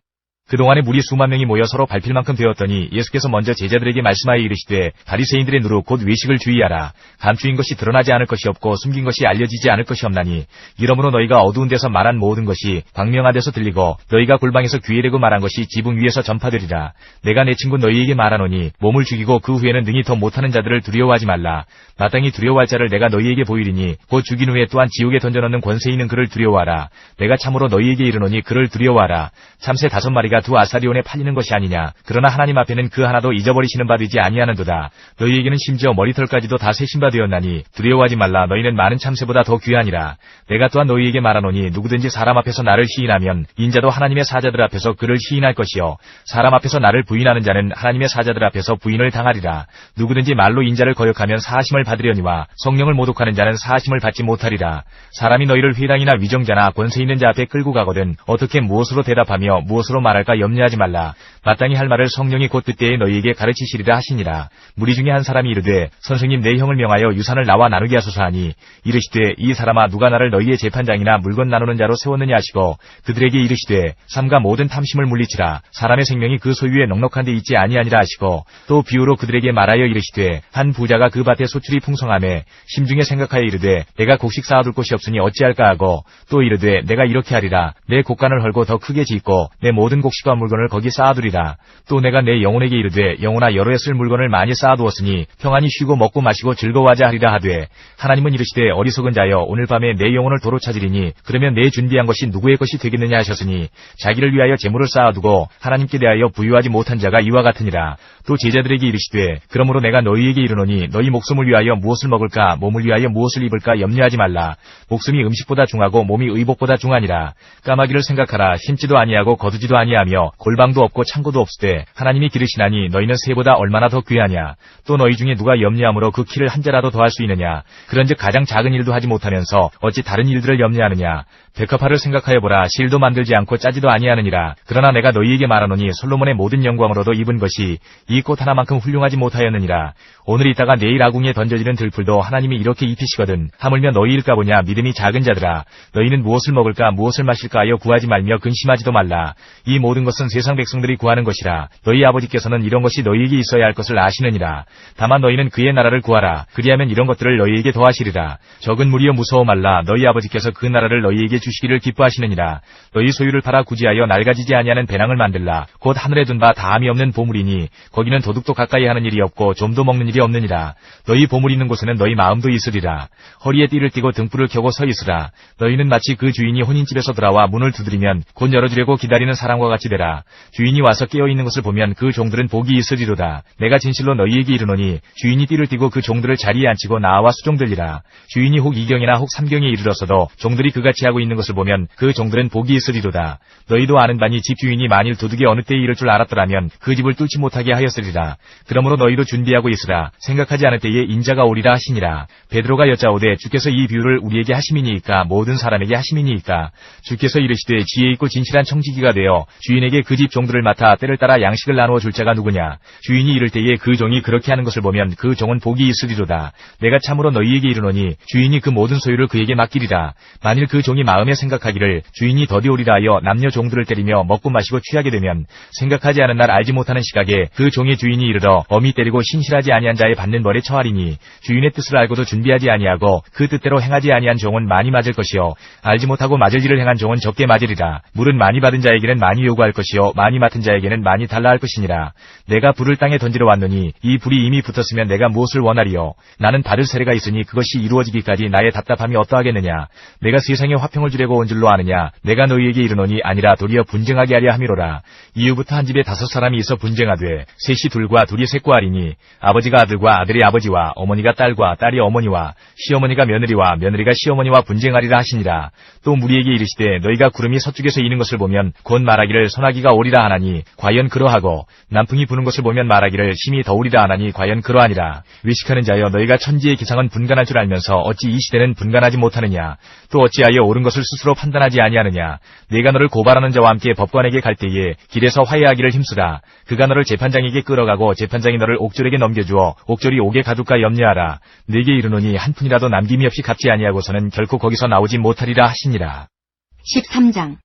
그동안에 무리 수만 명이 모여 서로 밟힐 만큼 되었더니 예수께서 먼저 제자들에게 말씀하여 이르시되 바리새인들의 누룩 곧 외식을 주의하라. 감추인 것이 드러나지 않을 것이 없고 숨긴 것이 알려지지 않을 것이 없나니 이러므로 너희가 어두운 데서 말한 모든 것이 광명한 데서 들리고 너희가 골방에서 귀에 대고 말한 것이 지붕 위에서 전파되리라. 내가 내 친구 너희에게 말하노니 몸을 죽이고 그 후에는 능히 더 못하는 자들을 두려워하지 말라. 마땅히 두려워할 자를 내가 너희에게 보이리니 곧 죽인 후에 또한 지옥에 던져넣는 권세 있는 그를 두려워하라. 내가 참으로 너희에게 이르노니 그를 두려워하라. 참새 5마리가 두 아사리온에 팔리는 것이 아니냐. 그러나 하나님 앞에는 그 하나도 잊어버리시는 바 되지 아니하는도다. 너희에게는 심지어 머리털까지도 다 세신 바 되었나니 두려워하지 말라. 너희는 많은 참새보다 더 귀하니라. 내가 또한 너희에게 말하노니 누구든지 사람 앞에서 나를 시인하면 인자도 하나님의 사자들 앞에서 그를 시인할 것이요 사람 앞에서 나를 부인하는 자는 하나님의 사자들 앞에서 부인을 당하리라. 누구든지 말로 인자를 거역하면 사하심을 받으려니와 성령을 모독하는 자는 사하심을 받지 못하리라. 사람이 너희를 회당이나 위정자나 권세 있는 자 앞에 끌고 가거든 어떻게 무엇으로 대답하며 무엇으로 말할까 염려하지 말라. 마땅히 할 말을 성령이 곧 그때에 너희에게 가르치시리라 하시니라. 무리 중에 한 사람이 이르되 선생님 내 형을 명하여 유산을 나와 나누게 하소서 하니 이르시되 이 사람아 누가 나를 너희의 재판장이나 물건 나누는 자로 세웠느냐 하시고 그들에게 이르시되 삼가 모든 탐심을 물리치라. 사람의 생명이 그 소유에 넉넉한 데 있지 아니하니라 하시고 또 비유로 그들에게 말하여 이르시되 한 부자가 그 밭에 소출이 풍성하매 심중에 생각하여 이르되 내가 곡식 쌓아둘 곳이 없으니 어찌할까 하고 또 이르되 내가 이렇게 하리라. 내 곡간을 헐고 더 크게 짓고 내 모든 곡식과 물건을 거기 쌓아두리라. 또 내가 내 영혼에게 이르되 영혼아 여러 해 쓸 물건을 많이 쌓아두었으니 평안히 쉬고 먹고 마시고 즐거워하자 하리라 하되 하나님은 이르시되 어리석은 자여 오늘 밤에 내 영혼을 도로 찾으리니 그러면 내 준비한 것이 누구의 것이 되겠느냐 하셨으니 자기를 위하여 재물을 쌓아두고 하나님께 대하여 부유하지 못한 자가 이와 같으니라. 또 제자들에게 이르시되 그러므로 내가 너희에게 이르노니 너희 목숨을 위하여 무엇을 먹을까 몸을 위하여 무엇을 입을까 염려하지 말라. 목숨이 음식보다 중하고 몸이 의복보다 중하니라. 까마귀를 생각하라. 심지도 아니하고 거두지도 아니하며 골방도 없고 창고도 없으되 하나님이 기르시나니 너희는 새보다 얼마나 더 귀하냐. 또 너희 중에 누가 염려함으로 그 키를 한 자라도 더할 수 있느냐. 그런즉 가장 작은 일도 하지 못하면서 어찌 다른 일들을 염려하느냐. 백합화를 생각하여 보라. 실도 만들지 않고 짜지도 아니하느니라. 그러나 내가 너희에게 말하노니 솔로몬의 모든 영광으로도 입은 것이 이 꽃 하나만큼 훌륭하지 못하였느니라. 오늘 있다가 내일 아궁이에 던져지는 들풀도 하나님이 이렇게 입히시거든 하물며 너희일까 보냐. 믿음이 작은 자들아 너희는 무엇을 먹을까 무엇을 마실까 하여 구하지 말며 근심하지도 말라. 이 모든 것은 세상 백성들이 구하는 것이라. 너희 아버지께서는 이런 것이 너희에게 있어야 할 것을 아시느니라. 다만 너희는 그의 나라를 구하라. 그리하면 이런 것들을 너희에게 더하시리라. 적은 무리여 무서워 말라. 너희 아버지께서 그 나라를 너희에게 주시기를 기뻐하시느니라. 너희 소유를 팔아 구지하여 낡아지지 아니하는 배낭을 만들라. 곧 하늘에 둔 바 다함이 없는 보물이니 거기는 도둑도 가까이 하는 일이 없고 좀도 먹는 일이 없느니라. 너희 보물 있는 곳에는 너희 마음도 있으리라. 허리에 띠를 띠고 등불을 켜고 서 있으라. 너희는 마치 그 주인이 혼인집에서 돌아와 문을 두드리면 곧 열어주려고 기다리는 사람과 같이 되라. 주인이 와서 깨어있는 것을 보면 그 종들은 복이 있으리로다. 내가 진실로 너희에게 이르노니 주인이 띠를 띠고 그 종들을 자리에 앉히고 나와 수종들리라. 주인이 혹 2경이나 혹 3경에 이르렀어도 종들이 그같이 하고 있는 것을 보면 그 종들은 복이 있으리로다. 너희도 아는 바니 집 주인이 만일 도둑이 어느 때에 이를 줄 알았더라면 그 집을 뚫지 못하게 하였으리라. 그러므로 너희도 준비하고 있으라. 생각하지 않을 때에 인자가 오리라 하시니라. 베드로가 여짜오되 주께서 이 비유를 우리에게 하심이니이까 모든 사람에게 하심이니이까. 주께서 이르시되 지혜 있고 진실한 청지기가 되어 주인에게 그 집 종들을 맡아 때를 따라 양식을 나누어 줄 자가 누구냐. 주인이 이를 때에 그 종이 그렇게 하는 것을 보면 그 종은 복이 있으리로다. 내가 참으로 너희에게 이르노니 주인이 그 모든 소유를 그에게 맡기리라. 만일 그 종이 마음에 생각하기를 주인이 더디 오리라 하여 남녀 종들을 때리며 먹고 마시고 취하게 되면 생각하지 않은 날 알지 못하는 시각에 그 종의 주인이 이르러 엄히 때리고 신실하지 아니한 자의 받는 벌에 처하리니 주인의 뜻을 알고도 준비하지 아니하고 그 뜻대로 행하지 아니한 종은 많이 맞을 것이요 알지 못하고 맞을 일을 행한 종은 적게 맞으리라. 물은 많이 받은 자에게는 많이 요구하리라. 구할 것이요 많이 맡은 자에게는 많이 달라 할 것이니라. 내가 불을 땅에 던지러 왔노니 이 불이 이미 붙었으면 내가 무엇을 원하리요. 나는 받을 세례가 있으니 그것이 이루어지기까지 나의 답답함이 어떠하겠느냐. 내가 세상에 화평을 주려고 온 줄로 아느냐. 내가 너희에게 이르노니 아니라 도리어 분쟁하게 하려 함이로라. 이후부터 한 집에 5 있어 분쟁하되 셋이 둘과 둘이 셋과 하리니 아버지가 아들과 아들이 아버지와 어머니가 딸과 딸이 어머니와 시어머니가 며느리와 며느리가 시어머니와 분쟁하리라 하시니라. 또 무리에게 이르시되 너희가 구름이 서쪽에서 이는 것을 보면 곧 말하기를 소나기가 오리라 하나니 과연 그러하고 남풍이 부는 것을 보면 말하기를 심히 더우리라 하나니 과연 그러하니라. 외식하는 자여 너희가 천지의 기상은 분간할 줄 알면서 어찌 이 시대는 분간하지 못하느냐. 또 어찌하여 옳은 것을 스스로 판단하지 아니하느냐. 내가 너를 고발하는 자와 함께 법관에게 갈 때에 길에서 화해하기를 힘쓰라. 그가 너를 재판장에게 끌어가고 재판장이 너를 옥졸에게 넘겨주어 옥졸이 옥에 가둘까 염려하라. 내게 이르노니 한 푼이라도 남김이 없이 갚지 아니하고서는 결코 거기서 나오지 못하리라 하시니라. 13장.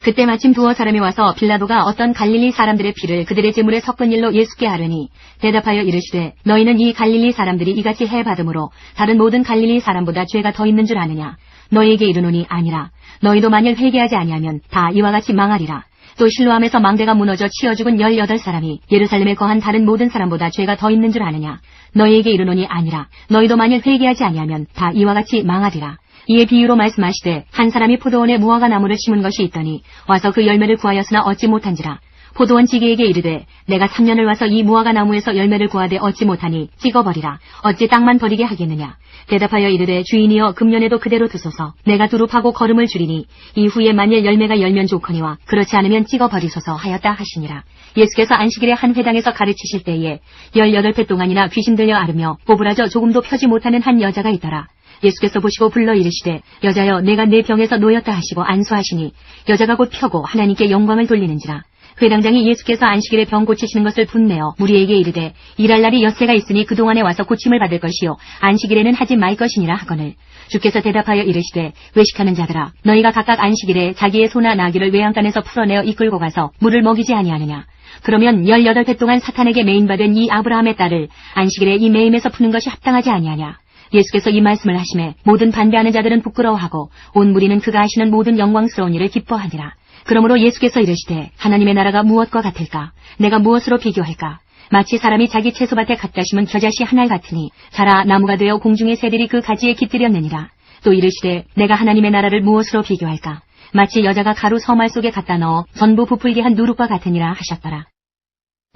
그때 마침 두어 사람이 와서 빌라도가 어떤 갈릴리 사람들의 피를 그들의 제물에 섞은 일로 예수께 하려니 대답하여 이르시되 너희는 이 갈릴리 사람들이 이같이 해받음으로 다른 모든 갈릴리 사람보다 죄가 더 있는 줄 아느냐. 너희에게 이르노니 아니라. 너희도 만일 회개하지 아니하면 다 이와 같이 망하리라. 또 실로암에서 망대가 무너져 치어 죽은 18사람이 예루살렘에 거한 다른 모든 사람보다 죄가 더 있는 줄 아느냐. 너희에게 이르노니 아니라. 너희도 만일 회개하지 아니하면 다 이와 같이 망하리라. 이에 비유로 말씀하시되 한 사람이 포도원에 무화과 나무를 심은 것이 있더니 와서 그 열매를 구하였으나 얻지 못한지라. 포도원 지기에게 이르되 내가 3년을 와서 이 무화과 나무에서 열매를 구하되 얻지 못하니 찍어버리라. 어찌 땅만 버리게 하겠느냐. 대답하여 이르되 주인이여 금년에도 그대로 두소서. 내가 두릅하고 거름을 줄이니 이후에 만일 열매가 열면 좋거니와 그렇지 않으면 찍어버리소서 하였다 하시니라. 예수께서 안식일에 한 회당에서 가르치실 때에 18배 동안이나 귀신 들려 앓으며 꼬부라져 조금도 펴지 못하는 한 여자가 있더라. 예수께서 보시고 불러 이르시되 여자여 내가 내 병에서 놓였다 하시고 안수하시니 여자가 곧 펴고 하나님께 영광을 돌리는지라. 회당장이 예수께서 안식일에 병 고치시는 것을 분내어 무리에게 이르되 일할 날이 엿새가 있으니 그동안에 와서 고침을 받을 것이요 안식일에는 하지 말 것이니라 하거늘. 주께서 대답하여 이르시되 외식하는 자들아 너희가 각각 안식일에 자기의 소나 나귀를 외양간에서 풀어내어 이끌고 가서 물을 먹이지 아니하느냐. 그러면 18배 동안 사탄에게 매인받은 이 아브라함의 딸을 안식일에 이 매임에서 푸는 것이 합당하지 아니하냐. 예수께서 이 말씀을 하시매 모든 반대하는 자들은 부끄러워하고 온 무리는 그가 하시는 모든 영광스러운 일을 기뻐하니라. 그러므로 예수께서 이르시되 하나님의 나라가 무엇과 같을까? 내가 무엇으로 비교할까? 마치 사람이 자기 채소밭에 갖다 심은 겨자씨 한 알 같으니 자라 나무가 되어 공중의 새들이 그 가지에 깃들였느니라. 또 이르시되 내가 하나님의 나라를 무엇으로 비교할까? 마치 여자가 가루 서말 속에 갖다 넣어 전부 부풀게 한 누룩과 같으니라 하셨더라.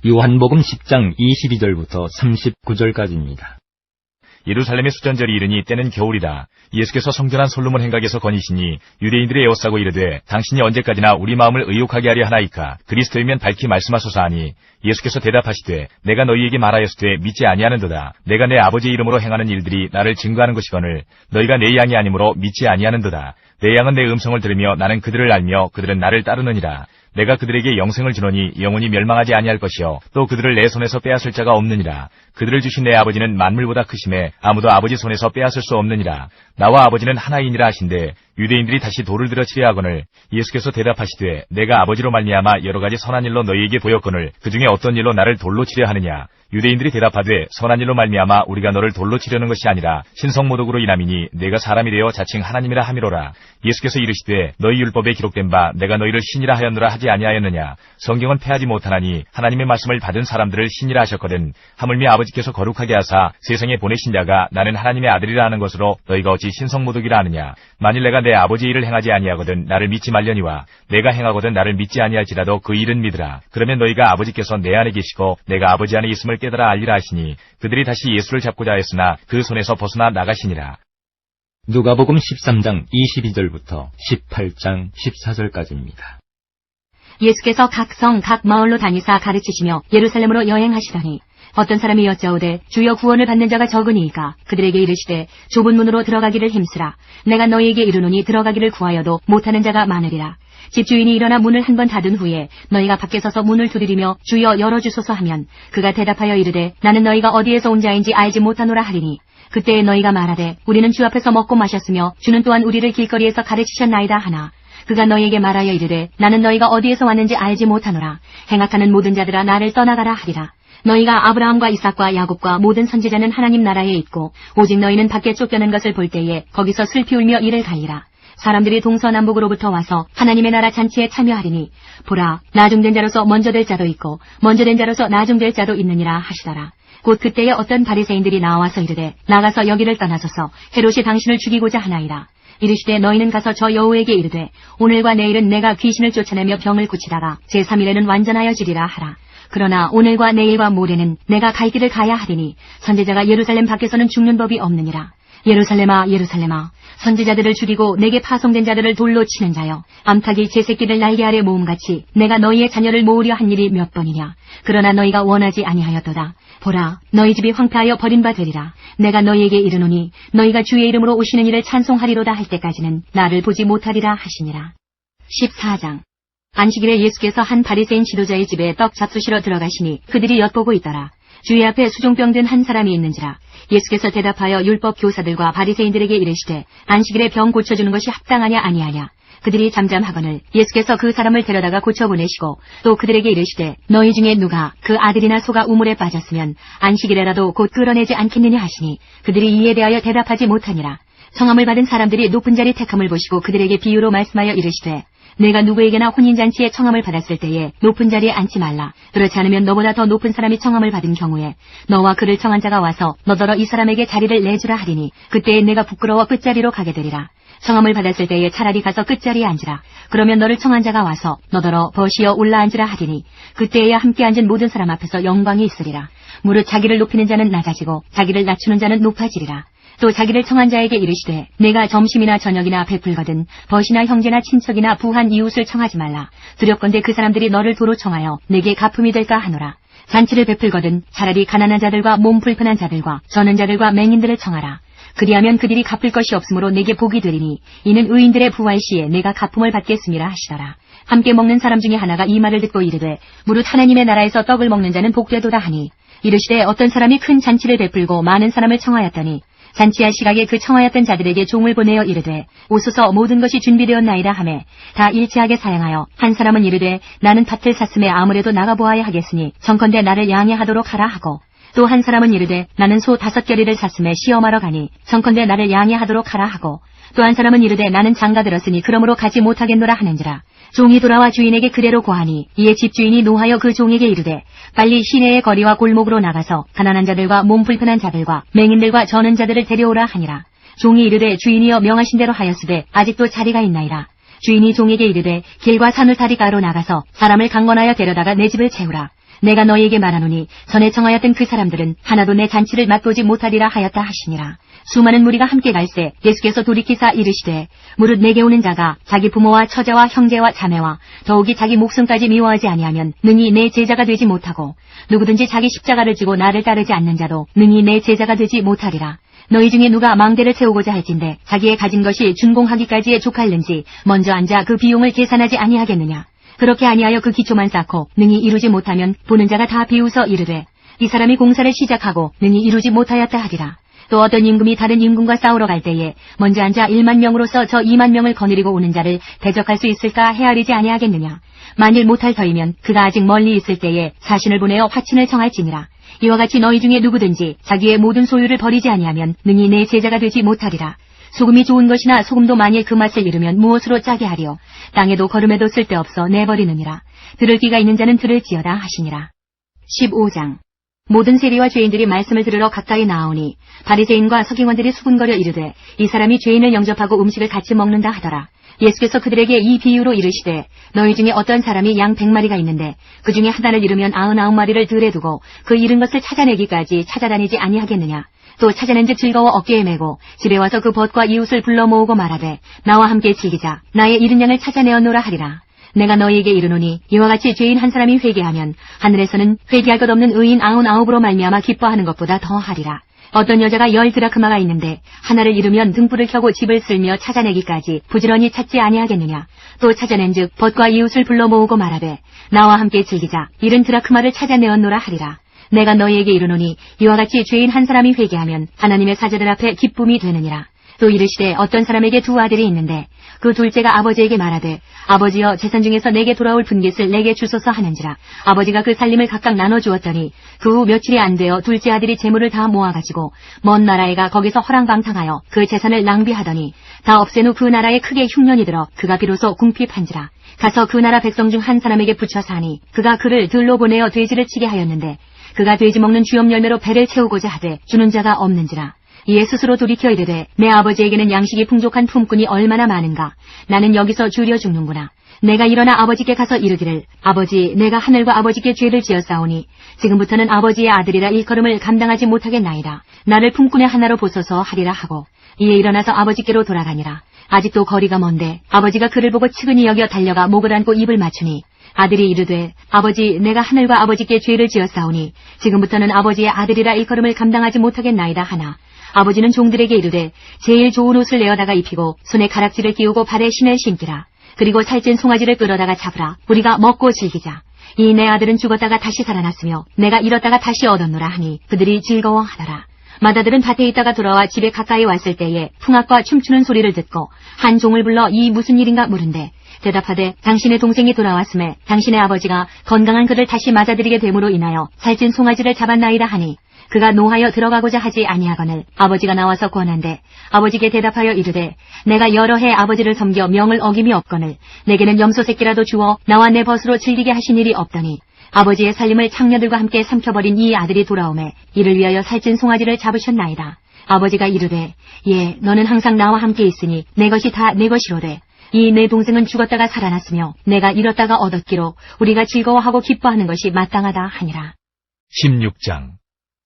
요한복음 10장 22절부터 39절까지입니다. 예루살렘의 수전절이 이르니 때는 겨울이다. 예수께서 성전한 솔로몬 행각에서 거니시니 유대인들이 에워싸고 이르되 당신이 언제까지나 우리 마음을 의욕하게 하려 하나이까. 그리스도이면 밝히 말씀하소서 하니 예수께서 대답하시되 내가 너희에게 말하였으되 믿지 아니하는도다. 내가 내 아버지의 이름으로 행하는 일들이 나를 증거하는 것이거늘 너희가 내 양이 아니므로 믿지 아니하는도다. 내 양은 내 음성을 들으며 나는 그들을 알며 그들은 나를 따르느니라. 내가 그들에게 영생을 주노니 영원히 멸망하지 아니할 것이요 또 그들을 내 손에서 빼앗을 자가 없느니라. 그들을 주신 내 아버지는 만물보다 크심에 아무도 아버지 손에서 빼앗을 수 없느니라. 나와 아버지는 하나이니라 하신대 유대인들이 다시 돌을 들어 치려 하거늘 예수께서 대답하시되 내가 아버지로 말미암아 여러 가지 선한 일로 너희에게 보였거늘 그 중에 어떤 일로 나를 돌로 치려 하느냐. 유대인들이 대답하되 선한 일로 말미암아 우리가 너를 돌로 치려는 것이 아니라 신성모독으로 인함이니 내가 사람이 되어 자칭 하나님이라 함이로라. 예수께서 이르시되 너희 율법에 기록된 바 내가 너희를 신이라 하였노라 하지 아니하였느냐. 성경은 패하지 못하나니 하나님의 말씀을 받은 사람들을 신이라 하셨거든. 하물며 아버지께서 거룩하게 하사 세상에 보내신 자가 나는 하나님의 아들이라 하는 것으로 너희가 어찌 신성모독이라 하느냐. 만일 내가 내 아버지의 일을 행하지 아니하거든 나를 믿지 말려니와 내가 행하거든 나를 믿지 아니할지라도 그 일은 믿으라. 그러면 너희가 아버지께서 내 안에 계시고 내가 아버지 안에 있음을 깨달아 알리라 하시니 그들이 다시 예수를 잡고자 하였으나 그 손에서 벗어나 나가시니라. 누가복음 13장 22절부터 18장 14절까지입니다. 예수께서 각 성 각 마을로 다니사 가르치시며 예루살렘으로 여행하시더니 어떤 사람이 여짜오되 주여 구원을 받는 자가 적으니이까. 그들에게 이르시되 좁은 문으로 들어가기를 힘쓰라. 내가 너희에게 이르노니 들어가기를 구하여도 못하는 자가 많으리라. 집주인이 일어나 문을 한 번 닫은 후에 너희가 밖에 서서 문을 두드리며 주여 열어주소서 하면 그가 대답하여 이르되 나는 너희가 어디에서 온 자인지 알지 못하노라 하리니 그때에 너희가 말하되 우리는 주 앞에서 먹고 마셨으며 주는 또한 우리를 길거리에서 가르치셨나이다 하나 그가 너희에게 말하여 이르되 나는 너희가 어디에서 왔는지 알지 못하노라. 행악하는 모든 자들아 나를 떠나가라 하리라. 너희가 아브라함과 이삭과 야곱과 모든 선지자는 하나님 나라에 있고 오직 너희는 밖에 쫓겨난 것을 볼 때에 거기서 슬피 울며 이를 갈리라. 사람들이 동서남북으로부터 와서 하나님의 나라 잔치에 참여하리니 보라 나중된 자로서 먼저 될 자도 있고 먼저 된 자로서 나중될 자도 있느니라 하시더라. 곧 그때에 어떤 바리새인들이 나와서 이르되 나가서 여기를 떠나소서 헤롯이 당신을 죽이고자 하나이다. 이르시되 너희는 가서 저 여우에게 이르되 오늘과 내일은 내가 귀신을 쫓아내며 병을 고치다가 제3일에는 완전하여지리라 하라. 그러나 오늘과 내일과 모레는 내가 갈 길을 가야 하리니 선지자가 예루살렘 밖에서는 죽는 법이 없느니라. 예루살렘아 예루살렘아 선지자들을 죽이고 내게 파송된 자들을 돌로 치는 자여 암탉이 제 새끼를 날개 아래 모음같이 내가 너희의 자녀를 모으려 한 일이 몇 번이냐. 그러나 너희가 원하지 아니하였도다. 보라 너희 집이 황폐하여 버린 바 되리라. 내가 너희에게 이르노니 너희가 주의 이름으로 오시는 이를 찬송하리로다 할 때까지는 나를 보지 못하리라 하시니라. 14장 안식일에 예수께서 한 바리새인 지도자의 집에 떡 잡수시러 들어가시니 그들이 엿보고 있더라. 주의 앞에 수종병 든 한 사람이 있는지라. 예수께서 대답하여 율법 교사들과 바리새인들에게 이르시되 안식일에 병 고쳐주는 것이 합당하냐 아니하냐. 그들이 잠잠하거늘 예수께서 그 사람을 데려다가 고쳐보내시고 또 그들에게 이르시되 너희 중에 누가 그 아들이나 소가 우물에 빠졌으면 안식일에라도 곧 끌어내지 않겠느냐 하시니 그들이 이에 대하여 대답하지 못하니라. 청함을 받은 사람들이 높은 자리 택함을 보시고 그들에게 비유로 말씀하여 이르시되 내가 누구에게나 혼인잔치에 청함을 받았을 때에 높은 자리에 앉지 말라. 그렇지 않으면 너보다 더 높은 사람이 청함을 받은 경우에 너와 그를 청한 자가 와서 너더러 이 사람에게 자리를 내주라 하리니 그때에 내가 부끄러워 끝자리로 가게 되리라. 청함을 받았을 때에 차라리 가서 끝자리에 앉으라. 그러면 너를 청한 자가 와서 너더러 버시어 올라앉으라 하리니 그때에야 함께 앉은 모든 사람 앞에서 영광이 있으리라. 무릇 자기를 높이는 자는 낮아지고 자기를 낮추는 자는 높아지리라. 또 자기를 청한 자에게 이르시되 내가 점심이나 저녁이나 베풀거든 벗이나 형제나 친척이나 부한 이웃을 청하지 말라. 두렵건대 그 사람들이 너를 도로 청하여 내게 갚음이 될까 하노라. 잔치를 베풀거든 차라리 가난한 자들과 몸 불편한 자들과 저는 자들과 맹인들을 청하라. 그리하면 그들이 갚을 것이 없으므로 내게 복이 되리니 이는 의인들의 부활 시에 내가 갚음을 받겠음이라 하시더라. 함께 먹는 사람 중에 하나가 이 말을 듣고 이르되 무릇 하나님의 나라에서 떡을 먹는 자는 복되도다 하니 이르시되 어떤 사람이 큰 잔치를 베풀고 많은 사람을 청하였더니 잔치할 시각에 그 청하였던 자들에게 종을 보내어 이르되 오소서 모든 것이 준비되었나이다 하매 다 일치하게 사양하여 한 사람은 이르되 나는 밭을 샀음에 아무래도 나가보아야 하겠으니 정컨대 나를 양해하도록 하라 하고 또 한 사람은 이르되 나는 소 5겨리를 샀음에 시험하러 가니 정컨대 나를 양해하도록 하라 하고 또 한 사람은 이르되 나는 장가 들었으니 그러므로 가지 못하겠노라 하는지라. 종이 돌아와 주인에게 그대로 고하니 이에 집주인이 노하여 그 종에게 이르되 빨리 시내의 거리와 골목으로 나가서 가난한 자들과 몸 불편한 자들과 맹인들과 저는 자들을 데려오라 하니라. 종이 이르되 주인이여 명하신 대로 하였으되 아직도 자리가 있나이다. 주인이 종에게 이르되 길과 산울타리가로 나가서 사람을 강권하여 데려다가 내 집을 채우라. 내가 너희에게 말하노니 전에 청하였던 그 사람들은 하나도 내 잔치를 맛보지 못하리라 하였다 하시니라. 수많은 무리가 함께 갈새 예수께서 돌이키사 이르시되 무릇 내게 오는 자가 자기 부모와 처자와 형제와 자매와 더욱이 자기 목숨까지 미워하지 아니하면 능히 내 제자가 되지 못하고 누구든지 자기 십자가를 지고 나를 따르지 않는 자도 능히 내 제자가 되지 못하리라. 너희 중에 누가 망대를 세우고자 할진대 자기의 가진 것이 준공하기까지에 족할는지 먼저 앉아 그 비용을 계산하지 아니하겠느냐. 그렇게 아니하여 그 기초만 쌓고 능히 이루지 못하면 보는 자가 다 비웃어 이르되 이 사람이 공사를 시작하고 능히 이루지 못하였다 하리라. 또 어떤 임금이 다른 임금과 싸우러 갈 때에 먼저 앉아 1만 명으로서 저 2만 명을 거느리고 오는 자를 대적할 수 있을까 헤아리지 아니하겠느냐. 만일 못할 터이면 그가 아직 멀리 있을 때에 사신을 보내어 화친을 청할지니라. 이와 같이 너희 중에 누구든지 자기의 모든 소유를 버리지 아니하면 능히 내 제자가 되지 못하리라. 소금이 좋은 것이나 소금도 만일 그 맛을 잃으면 무엇으로 짜게 하리요. 땅에도 거름에도 쓸데없어 내버리느니라. 들을 귀가 있는 자는 들을지어다 하시니라. 15장 모든 세리와 죄인들이 말씀을 들으러 가까이 나오니 바리새인과 서기관들이 수군거려 이르되 이 사람이 죄인을 영접하고 음식을 같이 먹는다 하더라. 예수께서 그들에게 이 비유로 이르시되 너희 중에 어떤 사람이 양 100마리가 있는데 그 중에 하나를 잃으면 99마리를 들에 두고 그 잃은 것을 찾아내기까지 찾아다니지 아니하겠느냐. 또 찾아낸즉 즐거워 어깨에 메고 집에 와서 그 벗과 이웃을 불러 모으고 말하되 나와 함께 즐기자. 나의 잃은 양을 찾아내었노라 하리라. 내가 너희에게 이르노니 이와 같이 죄인 한 사람이 회개하면 하늘에서는 회개할 것 없는 의인 99으로 말미암아 기뻐하는 것보다 더 하리라. 어떤 여자가 10드라크마가 있는데 하나를 잃으면 등불을 켜고 집을 쓸며 찾아내기까지 부지런히 찾지 아니하겠느냐. 또 찾아낸즉 벗과 이웃을 불러 모으고 말하되 나와 함께 즐기자. 70드라크마를 찾아내었노라 하리라. 내가 너희에게 이르노니 이와 같이 죄인 한 사람이 회개하면 하나님의 사자들 앞에 기쁨이 되느니라. 또 이르시되 어떤 사람에게 두 아들이 있는데 그 둘째가 아버지에게 말하되 아버지여 재산 중에서 내게 돌아올 분깃을 내게 주소서 하는지라. 아버지가 그 살림을 각각 나눠 주었더니 그 후 며칠이 안 되어 둘째 아들이 재물을 다 모아가지고 먼 나라에 가 거기서 허랑방탕하여 그 재산을 낭비하더니 다 없앤 후 그 나라에 크게 흉년이 들어 그가 비로소 궁핍한지라. 가서 그 나라 백성 중 한 사람에게 붙여 사니 그가 그를 들로 보내어 돼지를 치게 하였는데 그가 돼지 먹는 주염 열매로 배를 채우고자 하되 주는 자가 없는지라. 이에 스스로 돌이켜 이르되 내 아버지에게는 양식이 풍족한 품꾼이 얼마나 많은가. 나는 여기서 주려 죽는구나. 내가 일어나 아버지께 가서 이르기를 아버지 내가 하늘과 아버지께 죄를 지었사오니 지금부터는 아버지의 아들이라 일컬음을 감당하지 못하겠나이다. 나를 품꾼의 하나로 보소서 하리라 하고 이에 일어나서 아버지께로 돌아가니라. 아직도 거리가 먼데 아버지가 그를 보고 측은히 여겨 달려가 목을 안고 입을 맞추니 아들이 이르되 아버지 내가 하늘과 아버지께 죄를 지었사오니 지금부터는 아버지의 아들이라 일컬음을 감당하지 못하겠나이다 하나 아버지는 종들에게 이르되 제일 좋은 옷을 내어다가 입히고 손에 가락지를 끼우고 발에 신을 신기라. 그리고 살찐 송아지를 끌어다가 잡으라. 우리가 먹고 즐기자. 이 내 아들은 죽었다가 다시 살아났으며 내가 잃었다가 다시 얻었노라 하니 그들이 즐거워하더라. 맏아들은 밭에 있다가 돌아와 집에 가까이 왔을 때에 풍악과 춤추는 소리를 듣고 한 종을 불러 이 무슨 일인가 물은데 대답하되 당신의 동생이 돌아왔음에 당신의 아버지가 건강한 그를 다시 맞아들이게 됨으로 인하여 살찐 송아지를 잡았나이다 하니 그가 노하여 들어가고자 하지 아니하거늘 아버지가 나와서 권한대 아버지께 대답하여 이르되 내가 여러 해 아버지를 섬겨 명을 어김이 없거늘 내게는 염소 새끼라도 주어 나와 내 벗으로 즐기게 하신 일이 없더니 아버지의 살림을 창녀들과 함께 삼켜버린 이 아들이 돌아오매 이를 위하여 살찐 송아지를 잡으셨나이다. 아버지가 이르되 예 너는 항상 나와 함께 있으니 내 것이 다 내 것이로되 이 내 동생은 죽었다가 살아났으며 내가 잃었다가 얻었기로 우리가 즐거워하고 기뻐하는 것이 마땅하다 하니라. 16장.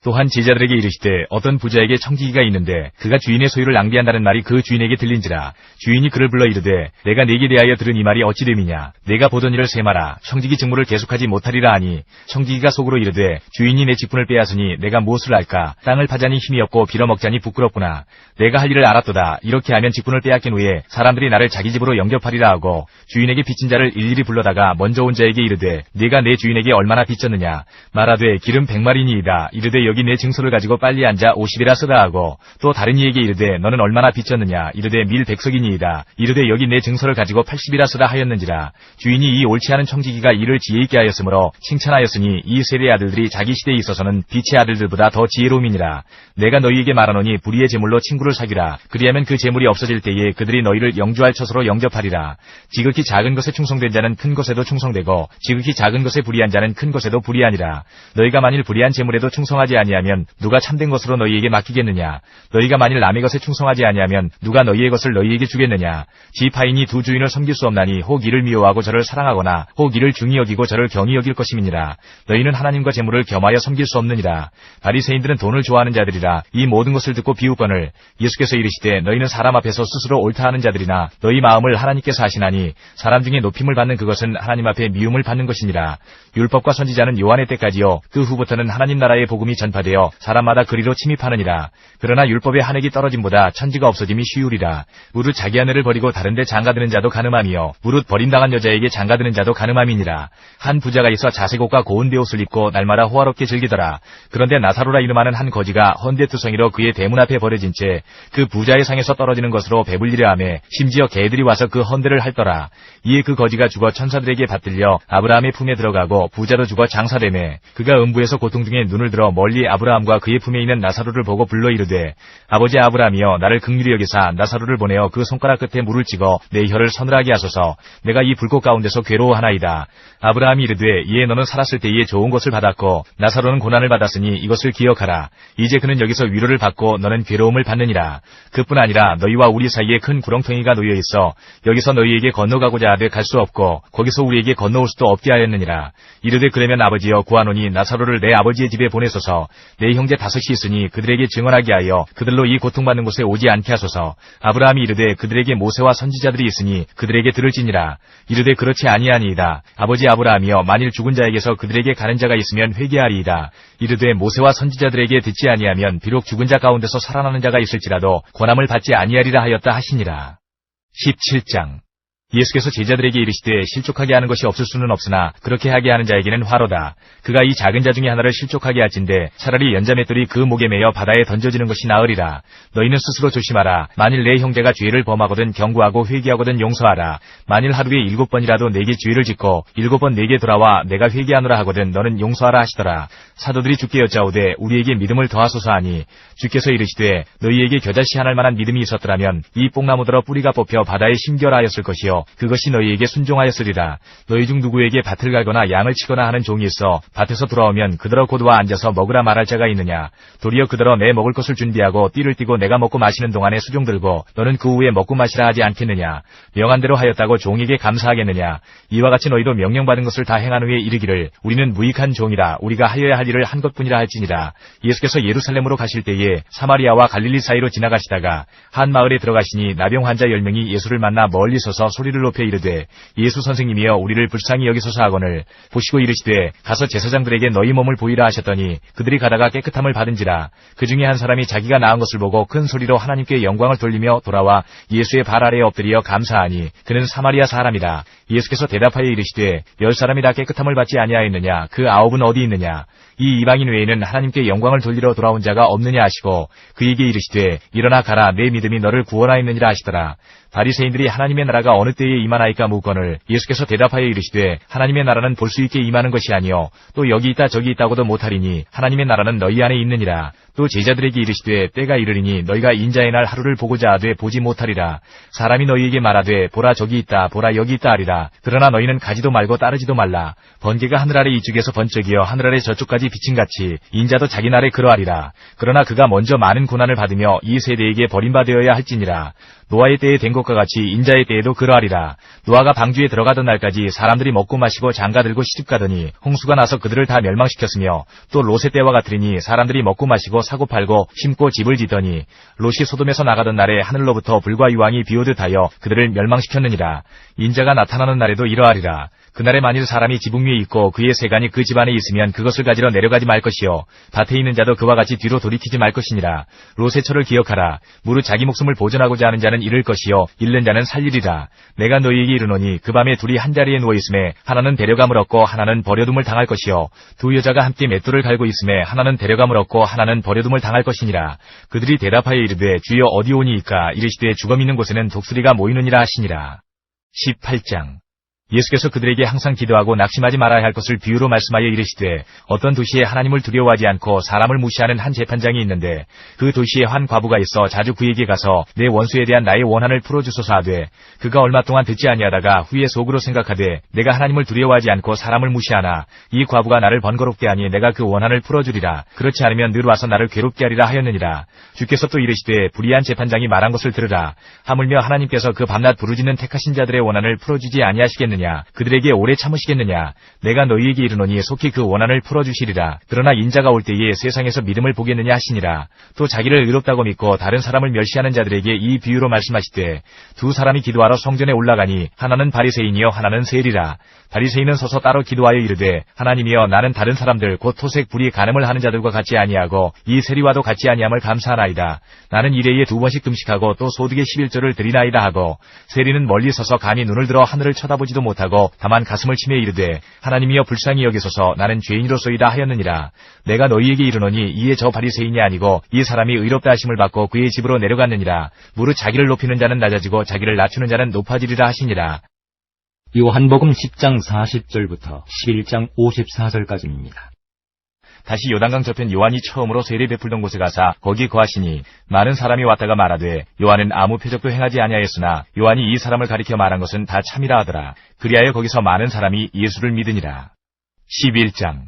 또한 제자들에게 이르시되 어떤 부자에게 청지기가 있는데 그가 주인의 소유를 낭비한다는 말이 그 주인에게 들린지라. 주인이 그를 불러 이르되 내가 네게 대하여 들은 이 말이 어찌 됨이냐. 내가 보던 일을 세마라. 청지기 직무를 계속하지 못하리라 하니 청지기가 속으로 이르되 주인이 내 직분을 빼앗으니 내가 무엇을 할까. 땅을 파자니 힘이 없고 빌어먹자니 부끄럽구나. 내가 할 일을 알았도다. 이렇게 하면 직분을 빼앗긴 후에 사람들이 나를 자기 집으로 영접하리라 하고 주인에게 빚진 자를 일일이 불러다가 먼저 온 자에게 이르되 네가 내 주인에게 얼마나 빚졌느냐. 말하되 기름 100마리니이다. 이르되 여기 내 증서를 가지고 빨리 앉아 50이라 쓰라 하고 또 다른 이에게 이르되 너는 얼마나 빚졌느냐. 이르되 밀 100석이니이다. 이르되 여기 내 증서를 가지고 80이라 쓰라 하였는지라. 주인이 이 옳지 않은 청지기가 이를 지혜 있게 하였으므로 칭찬하였으니 이 세대의 아들들이 자기 시대에 있어서는 빛의 아들들보다 더 지혜로움이니라. 내가 너희에게 말하노니 불의의 제물로 친구를 사귀라. 그리하면 그 제물이 없어질 때에 그들이 너희를 영주할 처소로 영접하리라. 지극히 작은 것에 충성된 자는 큰 것에도 충성되고 지극히 작은 것에 불의한 자는 큰 것에도 불의하니라. 너희가 만일 불의한 제물에도 충성하지 아니하면 누가 참된 것으로 너희에게 맡기겠느냐. 너희가 만일 남의 것에 충성하지 아니하면 누가 너희의 것을 너희에게 주겠느냐. 지파인이 두 주인을 섬길 수 없나니 혹 이를 미워하고 저를 사랑하거나 혹 이를 중히 여기고 저를 경히 여길 것임이니라. 너희는 하나님과 재물을 겸하여 섬길 수 없느니라. 바리새인들은 돈을 좋아하는 자들이라. 이 모든 것을 듣고 비웃거늘 예수께서 이르시되 너희는 사람 앞에서 스스로 옳다 하는 자들이나 너희 마음을 하나님께서 하시나니 사람 중에 높임을 받는 그것은 하나님 앞에 미움을 받는 것이니라. 율법과 선지자는 요한의 때까지요 그 후부터는 하나님 나라의 복음이 전파되어 사람마다 그리로 침입하느니라. 그러나 율법의 한 획이 떨어짐보다 천지가 없어짐이 쉬우리라. 무릇 자기 아내를 버리고 다른데 장가드는 자도 가늠함이요 무릇 버림당한 여자에게 장가드는 자도 가늠함이니라. 한 부자가 있어 자색옷과 고운 베옷을 입고 날마다 호화롭게 즐기더라. 그런데 나사로라 이름하는 한 거지가 헌데투성이로 그의 대문 앞에 버려진 채 그 부자의 상에서 떨어지는 것으로 배불리려 하며 심지어 개들이 와서 그 헌데를 핥더라. 이에 그 거지가 죽어 천사들에게 받들려 아브라함의 품에 들어가고 부자도 죽어 장사되매 그가 음부에서 고통 중에 눈을 들어 멀리 아브라함과 그의 품에 있는 나사로를 보고 불러 이르되 아버지 아브라함이여 나를 긍휼히 여기사 나사로를 보내어 그 손가락 끝에 물을 찍어 내 혀를 서늘하게 하소서. 내가 이 불꽃 가운데서 괴로워하나이다. 아브라함이 이르되 이에 너는 살았을 때에 좋은 것을 받았고 나사로는 고난을 받았으니 이것을 기억하라. 이제 그는 여기서 위로를 받고 너는 괴로움을 받느니라. 그뿐 아니라 너희와 우리 사이에 큰 구렁텅이가 놓여 있어 여기서 너희에게 건너가고자 하되 갈 수 없고 거기서 우리에게 건너올 수도 없게 하였느니라. 이르되 그러면 아버지여 구하노니 나사로를 내 아버지의 집에 보내소서. 내 형제 5이 있으니 그들에게 증언하게 하여 그들로 이 고통받는 곳에 오지 않게 하소서. 아브라함이 이르되 그들에게 모세와 선지자들이 있으니 그들에게 들을지니라. 이르되 그렇지 아니하니이다. 아버지 아브라함이여 만일 죽은 자에게서 그들에게 가는 자가 있으면 회개하리이다. 이르되 모세와 선지자들에게 듣지 아니하면 비록 죽은 자 가운데서 살아나는 자가 있을지라도 권함을 받지 아니하리라 하였다 하시니라. 17장. 예수께서 제자들에게 이르시되 실족하게 하는 것이 없을 수는 없으나 그렇게 하게 하는 자에게는 화로다. 그가 이 작은 자 중에 하나를 실족하게 할진대 차라리 연자맷돌이 그 목에 매여 바다에 던져지는 것이 나으리라. 너희는 스스로 조심하라. 만일 내 형제가 죄를 범하거든 경고하고 회개하거든 용서하라. 만일 하루에 7번이라도 내게 죄를 짓고 7번 내게 돌아와 내가 회개하노라 하거든 너는 용서하라 하시더라. 사도들이 주께 여짜오되 우리에게 믿음을 더하소서 하니 주께서 이르시되 너희에게 겨자씨 하나 만한 믿음이 있었더라면 이 뽕나무더러 뿌리가 뽑혀 바다에 심겨라하였을 것이요 그것이 너희에게 순종하였으리라. 너희 중 누구에게 밭을 갈거나 양을 치거나 하는 종이 있어 밭에서 돌아오면 그더러 고도와 앉아서 먹으라 말할 자가 있느냐. 도리어 그더러 내 먹을 것을 준비하고 띠를 띠고 내가 먹고 마시는 동안에 수종 들고 너는 그 후에 먹고 마시라 하지 않겠느냐. 명한 대로 하였다고 종에게 감사하겠느냐. 이와 같이 너희도 명령받은 것을 다 행한 후에 이르기를 우리는 무익한 종이라 우리가 하여야 할 일을 한 것뿐이라 할지니라. 예수께서 예루살렘으로 가실 때에 사마리아와 갈릴리 사이로 지나가시다가 한 마을에 들어가시니 나병 환자 10명이 예수를 만나 멀리 서서 소리를 높여 이르되 예수 선생님이여 우리를 불쌍히 여기소서 하거늘 보시고 이르시되 가서 제사장들에게 너희 몸을 보이라 하셨더니 그들이 가다가 깨끗함을 받은지라. 그 중에 한 사람이 자기가 나은 것을 보고 큰 소리로 하나님께 영광을 돌리며 돌아와 예수의 발 아래에 엎드려 감사하니 그는 사마리아 사람이라. 예수께서 대답하여 이르시되 10사람이 다 깨끗함을 받지 아니하였느냐. 그 9은 어디 있느냐. 이 이방인 외에는 하나님께 영광을 돌리러 돌아온 자가 없느냐 하시고 그에게 이르시되 일어나 가라 내 믿음이 너를 구원하였느니라 하시더라. 바리새인들이 하나님의 나라가 어느 때에 임하나이까 묻거늘 예수께서 대답하여 이르시되 하나님의 나라는 볼 수 있게 임하는 것이 아니요 또 여기 있다 저기 있다고도 못하리니 하나님의 나라는 너희 안에 있느니라. 또 제자들에게 이르시되 때가 이르리니 너희가 인자의 날 하루를 보고자 하되 보지 못하리라. 사람이 너희에게 말하되 보라 저기 있다 보라 여기 있다 하리라. 그러나 너희는 가지도 말고 따르지도 말라. 번개가 하늘 아래 이쪽에서 번쩍이어 하늘 아래 저쪽까지 비침같이 인자도 자기 날에 그러하리라. 그러나 그가 먼저 많은 고난을 받으며 이 세대에게 버림받아야 할지니라. 노아의 때에 된 것과 같이 인자의 때에도 그러하리라. 노아가 방주에 들어가던 날까지 사람들이 먹고 마시고 장가들고 시집가더니 홍수가 나서 그들을 다 멸망시켰으며 또 롯의 때와 같으리니 사람들이 먹고 마시고 사고 팔고 심고 집을 짓더니 롯이 소돔에서 나가던 날에 하늘로부터 불과 유황이 비오듯 하여 그들을 멸망시켰느니라. 인자가 나타나는 날에도 이러하리라. 그날에 만일 사람이 지붕 위에 있고 그의 세간이 그 집안에 있으면 그것을 가지러 내려가지 말 것이요 밭에 있는 자도 그와 같이 뒤로 돌이키지 말 것이니라. 롯의 철을 기억하라. 무릇 자기 목숨을 보존하고자 하는 자는 잃을 것이요 잃는 자는 살리리라. 내가 너희에게 이르노니 그 밤에 둘이 한 자리에 누워 있음에 하나는 데려감을 얻고 하나는 버려둠을 당할 것이요 두 여자가 함께 맷돌을 갈고 있음에 하나는 데려감을 얻고 하나는 버려둠을 당할 것이니라. 그들이 대답하여 이르되 주여 어디 오니이까. 이르시되 죽어 있는 곳에는 독수리가 모이느니라 하시니라. 18장 예수께서 그들에게 항상 기도하고 낙심하지 말아야 할 것을 비유로 말씀하여 이르시되 어떤 도시에 하나님을 두려워하지 않고 사람을 무시하는 한 재판장이 있는데 그 도시에 한 과부가 있어 자주 그에게 가서 내 원수에 대한 나의 원한을 풀어주소서 하되 그가 얼마 동안 듣지 아니하다가 후에 속으로 생각하되 내가 하나님을 두려워하지 않고 사람을 무시하나 이 과부가 나를 번거롭게 하니 내가 그 원한을 풀어주리라. 그렇지 않으면 늘 와서 나를 괴롭게 하리라 하였느니라. 주께서 또 이르시되 불의한 재판장이 말한 것을 들으라. 하물며 하나님께서 그 밤낮 부르짖는 택하신 자들의 원한을 풀어주지 아니하시겠느냐. 그들에게 오래 참으시겠느냐. 내가 너희에게 이르노니 속히 그 원한을 풀어주시리라. 그러나 인자가 올 때에 세상에서 믿음을 보겠느냐 하시니라. 또 자기를 의롭다고 믿고 다른 사람을 멸시하는 자들에게 이 비유로 말씀하시되 두 사람이 기도하러 성전에 올라가니 하나는 바리새인이요 하나는 세리라. 바리새인은 서서 따로 기도하여 이르되 하나님이여 나는 다른 사람들 곧 토색 불의 간음을 하는 자들과 같지 아니하고 이 세리와도 같지 아니함을 감사하나이다. 나는 일해에 2번씩 금식하고 또 소득의 11조를 드리나이다 하고 세리는 멀리 서서 감히 눈을 들어 하늘을 쳐다보지도 못하고 다만 가슴을 치며 이르되 하나님이여 불쌍히 여기소서 나는 죄인이로소이다 하였느니라. 내가 너희에게 이르노니 이에 저 바리새인이 아니고 이 사람이 의롭다 하심을 받고 그의 집으로 내려갔느니라. 무릇 자기를 높이는 자는 낮아지고 자기를 낮추는 자는 높아지리라 하시니라. 요한복음 10장 40절부터 11장 54절까지입니다. 다시 요단강 저편 요한이 처음으로 세례 베풀던 곳에 가사 거기 거하시니 많은 사람이 왔다가 말하되 요한은 아무 표적도 행하지 아니하였으나 요한이 이 사람을 가리켜 말한 것은 다 참이라 하더라. 그리하여 거기서 많은 사람이 예수를 믿으니라. 11장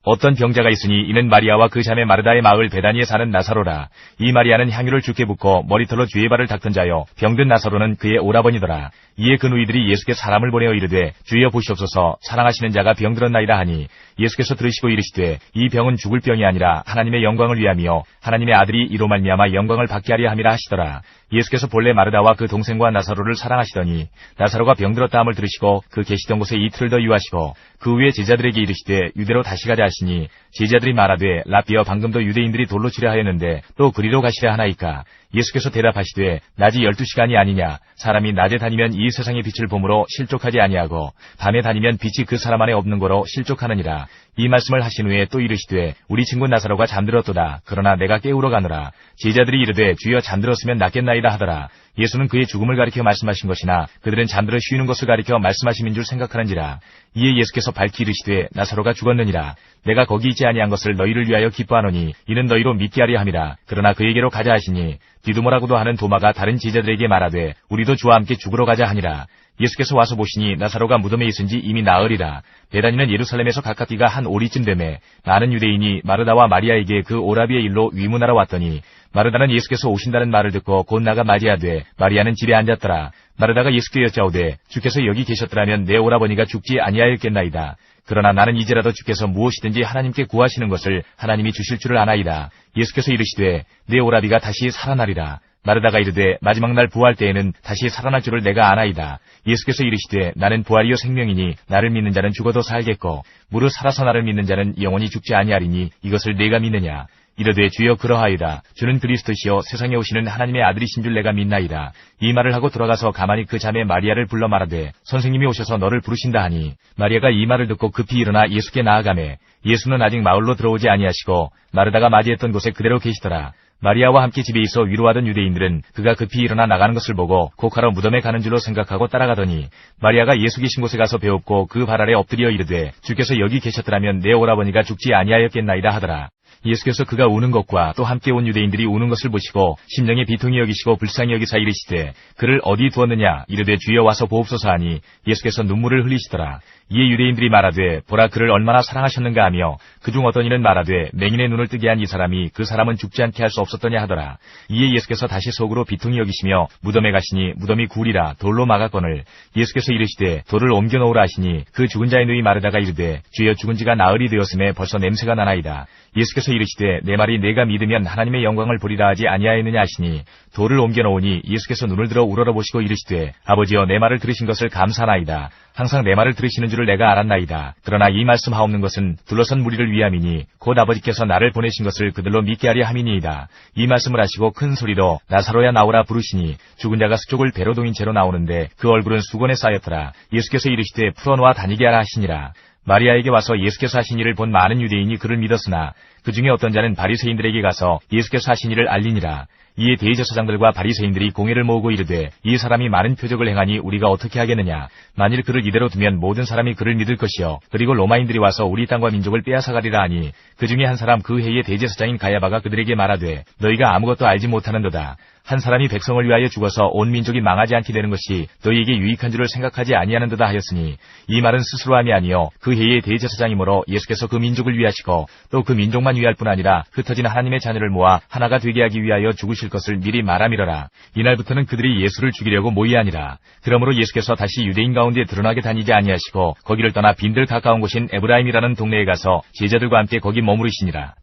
어떤 병자가 있으니 이는 마리아와 그 자매 마르다의 마을 베다니에 사는 나사로라. 이 마리아는 향유를 주께 붓고 머리털로 주의 발을 닦던 자요 병든 나사로는 그의 오라버니더라. 이에 그 누이들이 예수께 사람을 보내어 이르되 주여 보시옵소서 사랑하시는 자가 병들었나이다 하니 예수께서 들으시고 이르시되 이 병은 죽을 병이 아니라 하나님의 영광을 위함이요 하나님의 아들이 이로 말미암아 영광을 받게 하려 함이라 하시더라. 예수께서 본래 마르다와 그 동생과 나사로를 사랑하시더니 나사로가 병들었다 함을 들으시고 그 계시던 곳에 이틀을 더 유하시고 그 후에 제자들에게 이르시되 유대로 다시 가자 하시니 제자들이 말하되 랍비여 방금도 유대인들이 돌로 치려 하였는데 또 그리로 가시려 하나이까. 예수께서 대답하시되 낮이 12시간이 아니냐. 사람이 낮에 다니면 이 세상의 빛을 보므로 실족하지 아니하고 밤에 다니면 빛이 그 사람 안에 없는 거로 실족하느니라. 이 말씀을 하신 후에 또 이르시되 우리 친구 나사로가 잠들었도다. 그러나 내가 깨우러 가노라. 제자들이 이르되 주여 잠들었으면 낫겠나이다 하더라. 예수는 그의 죽음을 가리켜 말씀하신 것이나 그들은 잠들어 쉬는 것을 가리켜 말씀하심인 줄 생각하는지라. 이에 예수께서 밝히 이르시되 나사로가 죽었느니라. 내가 거기 있지 아니한 것을 너희를 위하여 기뻐하노니 이는 너희로 믿게 하려 함이라. 그러나 그에게로 가자 하시니 디두모라고도 하는 도마가 다른 제자들에게 말하되 우리도 주와 함께 죽으러 가자 하니라. 예수께서 와서 보시니 나사로가 무덤에 있은지 이미 나으리라. 베다니는 예루살렘에서 가깝기가 한 오리쯤 되매 많은 유대인이 마르다와 마리아에게 그 오라비의 일로 위문하러 왔더니 마르다는 예수께서 오신다는 말을 듣고 곧 나가 맞이하되 마리아는 집에 앉았더라. 마르다가 예수께 여짜오되 주께서 여기 계셨더라면 내 오라버니가 죽지 아니하였겠나이다. 그러나 나는 이제라도 주께서 무엇이든지 하나님께 구하시는 것을 하나님이 주실 줄을 아나이다. 예수께서 이르시되 내 오라비가 다시 살아나리라. 마르다가 이르되 마지막 날 부활 때에는 다시 살아날 줄을 내가 아나이다. 예수께서 이르시되 나는 부활이요 생명이니 나를 믿는 자는 죽어도 살겠고 무릇 살아서 나를 믿는 자는 영원히 죽지 아니하리니 이것을 내가 믿느냐. 이르되 주여 그러하이다. 주는 그리스도시요 세상에 오시는 하나님의 아들이신 줄 내가 믿나이다. 이 말을 하고 돌아가서 가만히 그 자매 마리아를 불러 말하되 선생님이 오셔서 너를 부르신다 하니 마리아가 이 말을 듣고 급히 일어나 예수께 나아가매 예수는 아직 마을로 들어오지 아니하시고 마르다가 맞이했던 곳에 그대로 계시더라. 마리아와 함께 집에 있어 위로하던 유대인들은 그가 급히 일어나 나가는 것을 보고 곡하러 무덤에 가는 줄로 생각하고 따라가더니 마리아가 예수 계신 곳에 가서 배웁고 그 발 아래 엎드려 이르되 주께서 여기 계셨더라면 내 오라버니가 죽지 아니하였겠나이다 하더라. 예수께서 그가 우는 것과 또 함께 온 유대인들이 우는 것을 보시고 심령에 비통히 여기시고 불쌍히 여기사 이르시되 그를 어디 두었느냐. 이르되 주여 와서 보옵소서 하니 예수께서 눈물을 흘리시더라. 이에 유대인들이 말하되 보라 그를 얼마나 사랑하셨는가 하며 그중 어떤 이는 말하되 맹인의 눈을 뜨게 한 이 사람이 그 사람은 죽지 않게 할 수 없었더냐 하더라. 이에 예수께서 다시 속으로 비통히 여기시며 무덤에 가시니 무덤이 굴이라 돌로 막았거늘 예수께서 이르시되 돌을 옮겨 놓으라 하시니 그 죽은 자의 누이 마르다가 이르되 주여 죽은 지가 나흘이 되었음에 벌써 냄새가 나나이다. 예수께서 이르시되 내 말이 내가 믿으면 하나님의 영광을 보리라 하지 아니하였느냐 하시니 돌을 옮겨 놓으니 예수께서 눈을 들어 우러러보시고 이르시되 아버지여 내 말을 들으신 것을 감사하나이다. 항상 내 말을 들으시는 줄을 내가 알았나이다. 그러나 이 말씀 하옵는 것은 둘러선 무리를 위함이니 곧 아버지께서 나를 보내신 것을 그들로 믿게 하려 함이니이다. 이 말씀을 하시고 큰 소리로 나사로야 나오라 부르시니 죽은 자가 수족을 배로 동인 채로 나오는데 그 얼굴은 수건에 쌓였더라. 예수께서 이르시되 풀어놓아 다니게 하라 하시니라. 마리아에게 와서 예수께서 하신 일을 본 많은 유대인이 그를 믿었으나 그 중에 어떤 자는 바리새인들에게 가서 예수께서 하신 일을 알리니라. 이에 대제사장들과 바리새인들이 공회를 모으고 이르되 이 사람이 많은 표적을 행하니 우리가 어떻게 하겠느냐. 만일 그를 이대로 두면 모든 사람이 그를 믿을 것이요 그리고 로마인들이 와서 우리 땅과 민족을 빼앗아가리라 하니 그 중에 한 사람 그 해의 대제사장인 가야바가 그들에게 말하되 너희가 아무것도 알지 못하는도다. 한 사람이 백성을 위하여 죽어서 온 민족이 망하지 않게 되는 것이 너희에게 유익한 줄을 생각하지 아니하는도다 하였으니 이 말은 스스로 함이 아니요 그 해의 대제사장이므로 예수께서 그 민족을 위하시고 또 그 민족만 위할 뿐 아니라 흩어진 하나님의 자녀를 모아 하나가 되게 하기 위하여 죽으실 것을 미리 말함이러라. 이날부터는 그들이 예수를 죽이려고 모이하니라. 그러므로 예수께서 다시 유대인 가운데 드러나게 다니지 아니하시고 거기를 떠나 빈들 가까운 곳인 에브라임이라는 동네에 가서 제자들과 함께 거기 머무르시니라.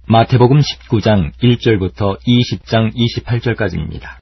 마태복음 19장 1절부터 20장 28절까지입니다.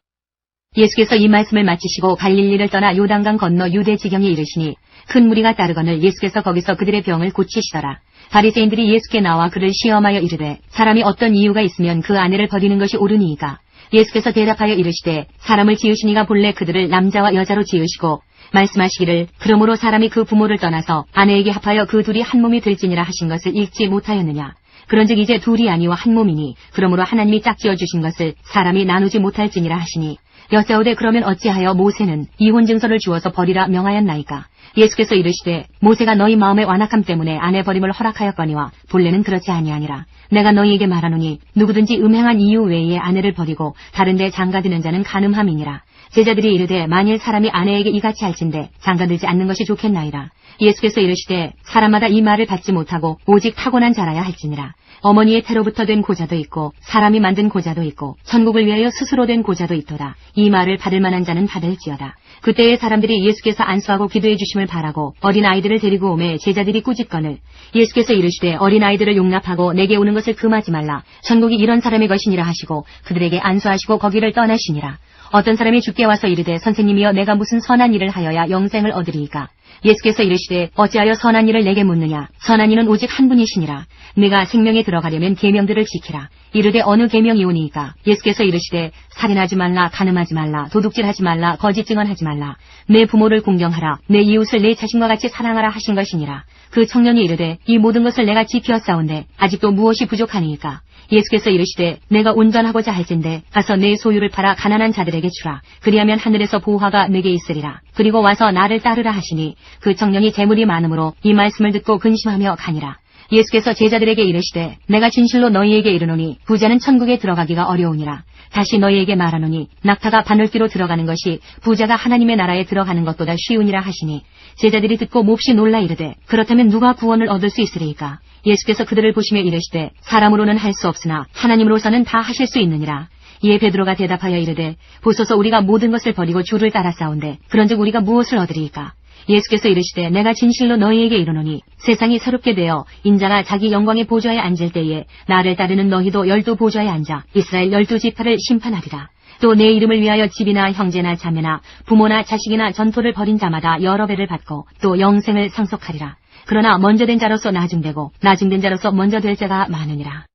예수께서 이 말씀을 마치시고 갈릴리를 떠나 요단강 건너 유대 지경에 이르시니 큰 무리가 따르거늘 예수께서 거기서 그들의 병을 고치시더라. 바리새인들이 예수께 나와 그를 시험하여 이르되 사람이 어떤 이유가 있으면 그 아내를 버리는 것이 옳으니이까. 예수께서 대답하여 이르시되 사람을 지으시니가 본래 그들을 남자와 여자로 지으시고 말씀하시기를 그러므로 사람이 그 부모를 떠나서 아내에게 합하여 그 둘이 한 몸이 될지니라 하신 것을 읽지 못하였느냐. 그런즉 이제 둘이 아니와 한 몸이니 그러므로 하나님이 짝지어 주신 것을 사람이 나누지 못할지니라 하시니 여짜오되 그러면 어찌하여 모세는 이혼 증서를 주어서 버리라 명하였나이까. 예수께서 이르시되 모세가 너희 마음의 완악함 때문에 아내 버림을 허락하였거니와 본래는 그렇지 아니하니라. 내가 너희에게 말하노니 누구든지 음행한 이유 외에 아내를 버리고 다른 데 장가드는 자는 간음함이니라. 제자들이 이르되 만일 사람이 아내에게 이같이 할진대 장가들지 않는 것이 좋겠나이다. 예수께서 이르시되 사람마다 이 말을 받지 못하고 오직 타고난 자라야 할지니라. 어머니의 태로부터 된 고자도 있고 사람이 만든 고자도 있고 천국을 위하여 스스로 된 고자도 있도다. 이 말을 받을 만한 자는 받을지어다. 그때에 사람들이 예수께서 안수하고 기도해 주심을 바라고 어린아이들을 데리고 오매 제자들이 꾸짖거늘 예수께서 이르시되 어린아이들을 용납하고 내게 오는 것을 금하지 말라. 천국이 이런 사람의 것이니라 하시고 그들에게 안수하시고 거기를 떠나시니라. 어떤 사람이 주께 와서 이르되 선생님이여 내가 무슨 선한 일을 하여야 영생을 얻으리이까. 예수께서 이르시되 어찌하여 선한 일을 내게 묻느냐. 선한 이는 오직 한 분이시니라. 네가 생명에 들어가려면 계명들을 지키라. 이르되 어느 계명이오니이까. 예수께서 이르시되 살인하지 말라, 간음하지 말라, 도둑질하지 말라, 거짓 증언하지 말라, 내 부모를 공경하라, 내 이웃을 내 자신과 같이 사랑하라 하신 것이니라. 그 청년이 이르되 이 모든 것을 내가 지키었사온데 아직도 무엇이 부족하니이까. 예수께서 이르시되 내가 온전하고자 할진대 가서 내 소유를 팔아 가난한 자들에게 주라. 그리하면 하늘에서 보화가 내게 있으리라. 그리고 와서 나를 따르라 하시니 그 청년이 재물이 많으므로 이 말씀을 듣고 근심하며 가니라. 예수께서 제자들에게 이르시되 내가 진실로 너희에게 이르노니 부자는 천국에 들어가기가 어려우니라. 다시 너희에게 말하노니 낙타가 바늘귀로 들어가는 것이 부자가 하나님의 나라에 들어가는 것보다 쉬우니라 하시니 제자들이 듣고 몹시 놀라 이르되 그렇다면 누가 구원을 얻을 수 있으리이까. 예수께서 그들을 보시며 이르시되 사람으로는 할 수 없으나 하나님으로서는 다 하실 수 있느니라. 이에 베드로가 대답하여 이르되 보소서 우리가 모든 것을 버리고 주를 따랐사온데 그런즉 우리가 무엇을 얻으리이까. 예수께서 이르시되 내가 진실로 너희에게 이르노니 세상이 새롭게 되어 인자가 자기 영광의 보좌에 앉을 때에 나를 따르는 너희도 12 보좌에 앉아 이스라엘 12지파를 심판하리라. 또 내 이름을 위하여 집이나 형제나 자매나 부모나 자식이나 전토를 벌인 자마다 여러 배를 받고 또 영생을 상속하리라. 그러나 먼저 된 자로서 나중되고 나중된 자로서 먼저 될 자가 많으니라.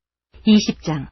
20장.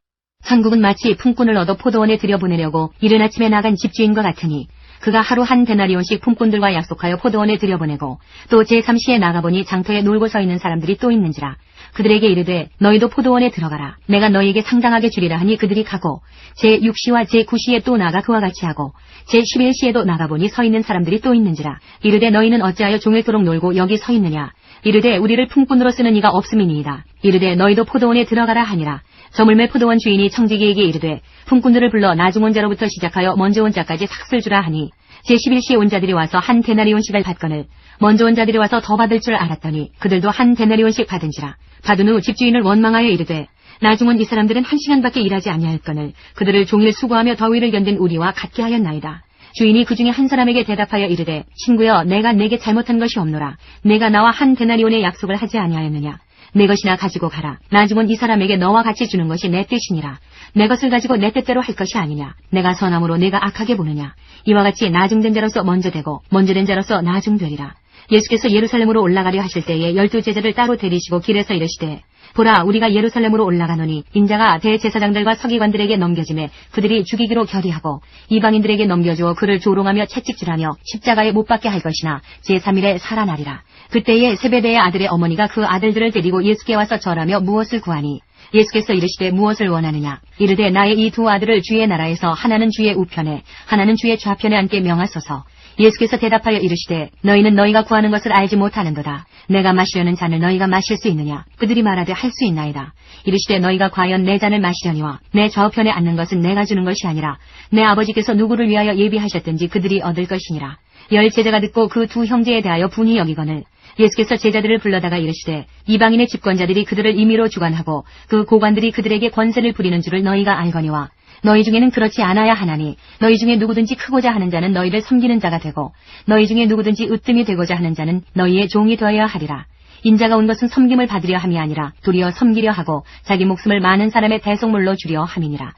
천국은 마치 품꾼을 얻어 포도원에 들여보내려고 이른 아침에 나간 집주인과 같으니 그가 하루 한 데나리온씩 품꾼들과 약속하여 포도원에 들여보내고 또 제3시에 나가보니 장터에 놀고 서 있는 사람들이 또 있는지라. 그들에게 이르되 너희도 포도원에 들어가라. 내가 너희에게 상당하게 주리라 하니 그들이 가고 제6시와 제9시에 또 나가 그와 같이 하고 제11시에도 나가보니 서 있는 사람들이 또 있는지라. 이르되 너희는 어찌하여 종일토록 놀고 여기 서 있느냐. 이르되 우리를 품꾼으로 쓰는 이가 없음이니이다. 이르되 너희도 포도원에 들어가라 하니라. 저물매 포도원 주인이 청지기에게 이르되 품꾼들을 불러 나중 온 자로부터 시작하여 먼저 온 자까지 삭슬 주라 하니 제11시에 온 자들이 와서 한 데나리온씩을 받거늘 먼저 온 자들이 와서 더 받을 줄 알았더니 그들도 한 데나리온씩 받은지라. 받은 후 집주인을 원망하여 이르되 나중 온 이 사람들은 1시간밖에 일하지 아니하였거늘 그들을 종일 수고하며 더위를 견딘 우리와 같게 하였나이다. 주인이 그 중에 한 사람에게 대답하여 이르되 친구여 내가 내게 잘못한 것이 없노라. 내가 나와 한 데나리온의 약속을 하지 아니하였느냐. 내 것이나 가지고 가라. 나중 온 이 사람에게 너와 같이 주는 것이 내 뜻이니라. 내 것을 가지고 내 뜻대로 할 것이 아니냐. 내가 선함으로 내가 악하게 보느냐. 이와 같이 나중된 자로서 먼저 되고 먼저 된 자로서 나중되리라. 예수께서 예루살렘으로 올라가려 하실 때에 12 제자를 따로 데리시고 길에서 이르시되 보라 우리가 예루살렘으로 올라가노니 인자가 대제사장들과 서기관들에게 넘겨지매 그들이 죽이기로 결의하고 이방인들에게 넘겨주어 그를 조롱하며 채찍질하며 십자가에 못 박게 할 것이나 제3일에 살아나리라. 그때에 세베대의 아들의 어머니가 그 아들들을 데리고 예수께 와서 절하며 무엇을 구하니 예수께서 이르시되 무엇을 원하느냐. 이르되 나의 이 두 아들을 주의 나라에서 하나는 주의 우편에 하나는 주의 좌편에 앉게 명하소서. 예수께서 대답하여 이르시되 너희는 너희가 구하는 것을 알지 못하는도다. 내가 마시려는 잔을 너희가 마실 수 있느냐. 그들이 말하되 할 수 있나이다. 이르시되 너희가 과연 내 잔을 마시려니와 내 좌우편에 앉는 것은 내가 주는 것이 아니라 내 아버지께서 누구를 위하여 예비하셨든지 그들이 얻을 것이니라. 10 제자가 듣고 그 두 형제에 대하여 분이 여기거늘 예수께서 제자들을 불러다가 이르시되 이방인의 집권자들이 그들을 임의로 주관하고 그 고관들이 그들에게 권세를 부리는 줄을 너희가 알거니와 너희 중에는 그렇지 않아야 하나니 너희 중에 누구든지 크고자 하는 자는 너희를 섬기는 자가 되고 너희 중에 누구든지 으뜸이 되고자 하는 자는 너희의 종이 되어야 하리라. 인자가 온 것은 섬김을 받으려 함이 아니라 도리어 섬기려 하고 자기 목숨을 많은 사람의 대속물로 주려 함이니라.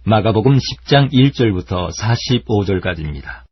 마가복음 10장 1절부터 45절까지입니다.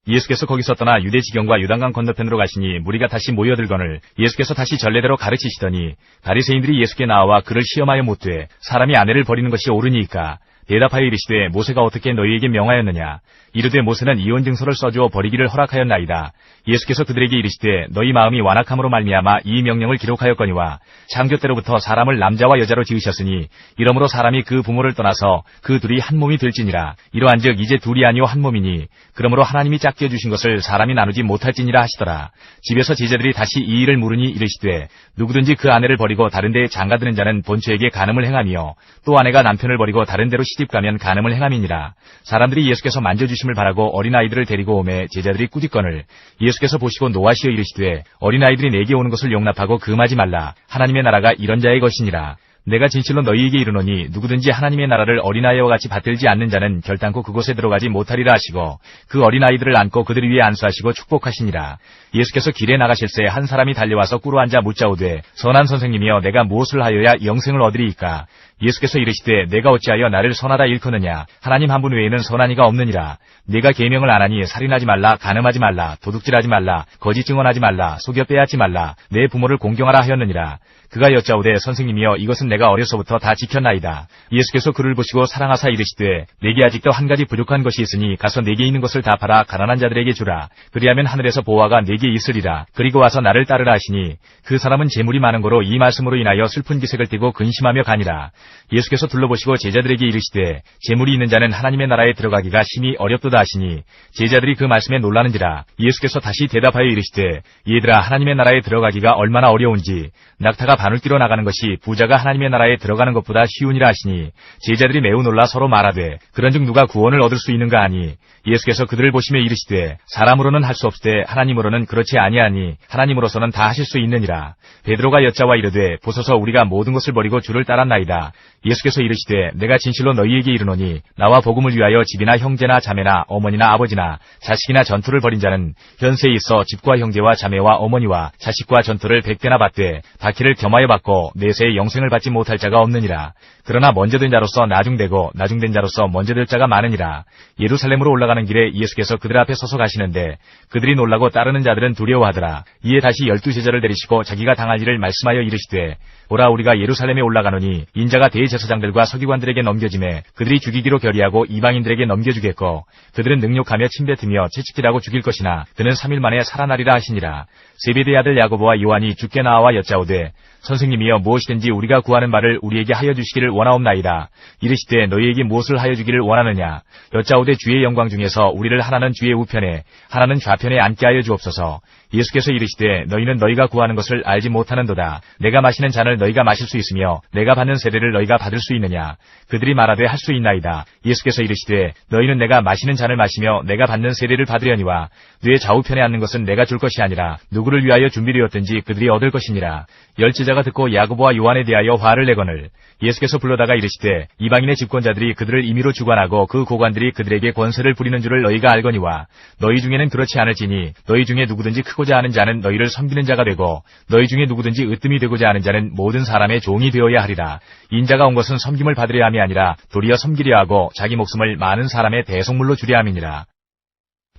예수께서 거기서 떠나 유대 지경과 요단강 건너편으로 가시니 무리가 다시 모여들거늘 예수께서 다시 전례대로 가르치시더니 바리새인들이 예수께 나와 그를 시험하여 묻되 사람이 아내를 버리는 것이 옳으니까 대답하여 이르시되 모세가 어떻게 너희에게 명하였느냐. 이르되 모세는 이혼 증서를 써주어 버리기를 허락하였나이다. 예수께서 그들에게 이르시되 너희 마음이 완악함으로 말미암아 이 명령을 기록하였거니와 창조 때로부터 사람을 남자와 여자로 지으셨으니 이러므로 사람이 그 부모를 떠나서 그 둘이 한 몸이 될지니라. 이러한즉 이제 둘이 아니요 한 몸이니 그러므로 하나님이 짝지어 주신 것을 사람이 나누지 못할지니라 하시더라. 집에서 제자들이 다시 이 일을 물으니 이르시되 누구든지 그 아내를 버리고 다른 데에 장가드는 자는 본처에게 간음을 행하며 또 아내가 남편을 버리고 다른 데로 시집가면 간음을 행함이니라. 사람들이 예수께서 만져주심을 바라고 어린아이들을 데리고 오매 제자들이 꾸짖거늘 예수께서 보시고 노하시어 이르시되 어린아이들이 내게 오는 것을 용납하고 금하지 말라. 하나님의 나라가 이런 자의 것이니라. 내가 진실로 너희에게 이르노니 누구든지 하나님의 나라를 어린아이와 같이 받들지 않는 자는 결단코 그곳에 들어가지 못하리라 하시고 그 어린아이들을 안고 그들 위에 안수하시고 축복하시니라. 예수께서 길에 나가실새 한 사람이 달려와서 꿇어 앉아 묻자오되 선한 선생님이여 내가 무엇을 하여야 영생을 얻으리이까. 예수께서 이르시되 내가 어찌하여 나를 선하다 일컫느냐. 하나님 한 분 외에는 선한 이가 없느니라. 내가 계명을 안 하니 살인하지 말라, 간음하지 말라, 도둑질하지 말라, 거짓 증언하지 말라, 속여 빼앗지 말라, 내 부모를 공경하라 하였느니라. 그가 여짜오되 선생님이여 이것은 내가 어려서부터 다 지켰나이다. 예수께서 그를 보시고 사랑하사 이르시되 내게 아직도 한 가지 부족한 것이 있으니 가서 내게 있는 것을 다 팔아 가난한 자들에게 주라. 그리하면 하늘에서 보화가 내게 있으리라. 그리고 와서 나를 따르라 하시니 그 사람은 재물이 많은 거로 이 말씀으로 인하여 슬픈 기색을 띠고 근심하며 가니라. 예수께서 둘러보시고 제자들에게 이르시되 재물이 있는 자는 하나님의 나라에 들어가기가 심히 어렵도다 하시니 제자들이 그 말씀에 놀라는지라. 예수께서 다시 대답하여 이르시되 얘들아 하나님의 나라에 들어가기가 얼마나 어려운지 낙타가 바늘 띠러 나가는 것이 부자가 하나님의 나라에 들어가는 것보다 쉬우니라 하시니 제자들이 매우 놀라 서로 말하되 그런즉 누가 구원을 얻을 수 있는가 하니 예수께서 그들을 보시며 이르시되 사람으로는 할 수 없되 하나님으로는 그렇지 아니하니 하나님으로서는 다 하실 수 있느니라. 베드로가 여짜와 이르되 보소서 우리가 모든 것을 버리고 주를 따랐나이다. 예수께서 이르시되 내가 진실로 너희에게 이르노니 나와 복음을 위하여 집이나 형제나 자매나 어머니나 아버지나 자식이나 전투를 벌인 자는 현세에 있어 집과 형제와 자매와 어머니와 자식과 전투를 100배나 받되 박해를 겸하여 받고 내세에 영생을 받지 못할 자가 없느니라. 그러나 먼저 된 자로서 나중되고 나중된 자로서 먼저 될 자가 많으니라. 예루살렘으로 올라가는 길에 예수께서 그들 앞에 서서 가시는데 그들이 놀라고 따르는 자들은 두려워하더라. 이에 다시 12제자를 데리시고 자기가 당할 일을 말씀하여 이르시되 보라 우리가 예루살렘에 올라가노니 인자가 대제사장들과 서기관들에게 넘겨짐에 그들이 죽이기로 결의하고 이방인들에게 넘겨주겠고 그들은 능욕하며 침뱉으며 채찍질하고 죽일 것이나 그는 3일 만에 살아나리라 하시니라. 세베대의 아들 야고보와 요한이 주께 나와 여짜오되 선생님이여 무엇이든지 우리가 구하는 바를 우리에게 하여 주시기를 원하옵나이다. 이르시되 너희에게 무엇을 하여 주기를 원하느냐. 여짜오되 주의 영광 중에서 우리를 하나는 주의 우편에 하나는 좌편에 앉게 하여 주옵소서. 예수께서 이르시되 너희는 너희가 구하는 것을 알지 못하는도다. 내가 마시는 잔을 너희가 마실 수 있으며 내가 받는 세례를 너희가 받을 수 있느냐. 그들이 말하되 할 수 있나이다. 예수께서 이르시되 너희는 내가 마시는 잔을 마시며 내가 받는 세례를 받으려니와 뇌 좌우편에 앉는 것은 내가 줄 것이 아니라 누구를 위하여 준비되었든지 그들이 얻을 것이니라. 열제자가 듣고 야고보와 요한에 대하여 화를 내거늘 예수께서 불러다가 이르시되 이방인의 집권자들이 그들을 임의로 주관하고 그 고관들이 그들에게 권세를 부리는 줄을 너희가 알거니와 너희 중에는 그렇지 않을지니 너희 중에 누구든지 크고자 하는 자는 너희를 섬기는 자가 되고 너희 중에 누구든지 으뜸이 되고자 하는 자는 모든 사람의 종이 되어야 하리라. 인자가 온 것은 섬김을 받으려 함이 아니라 도리어 섬기려 하고 자기 목숨을 많은 사람의 대속물로 주려 함이니라.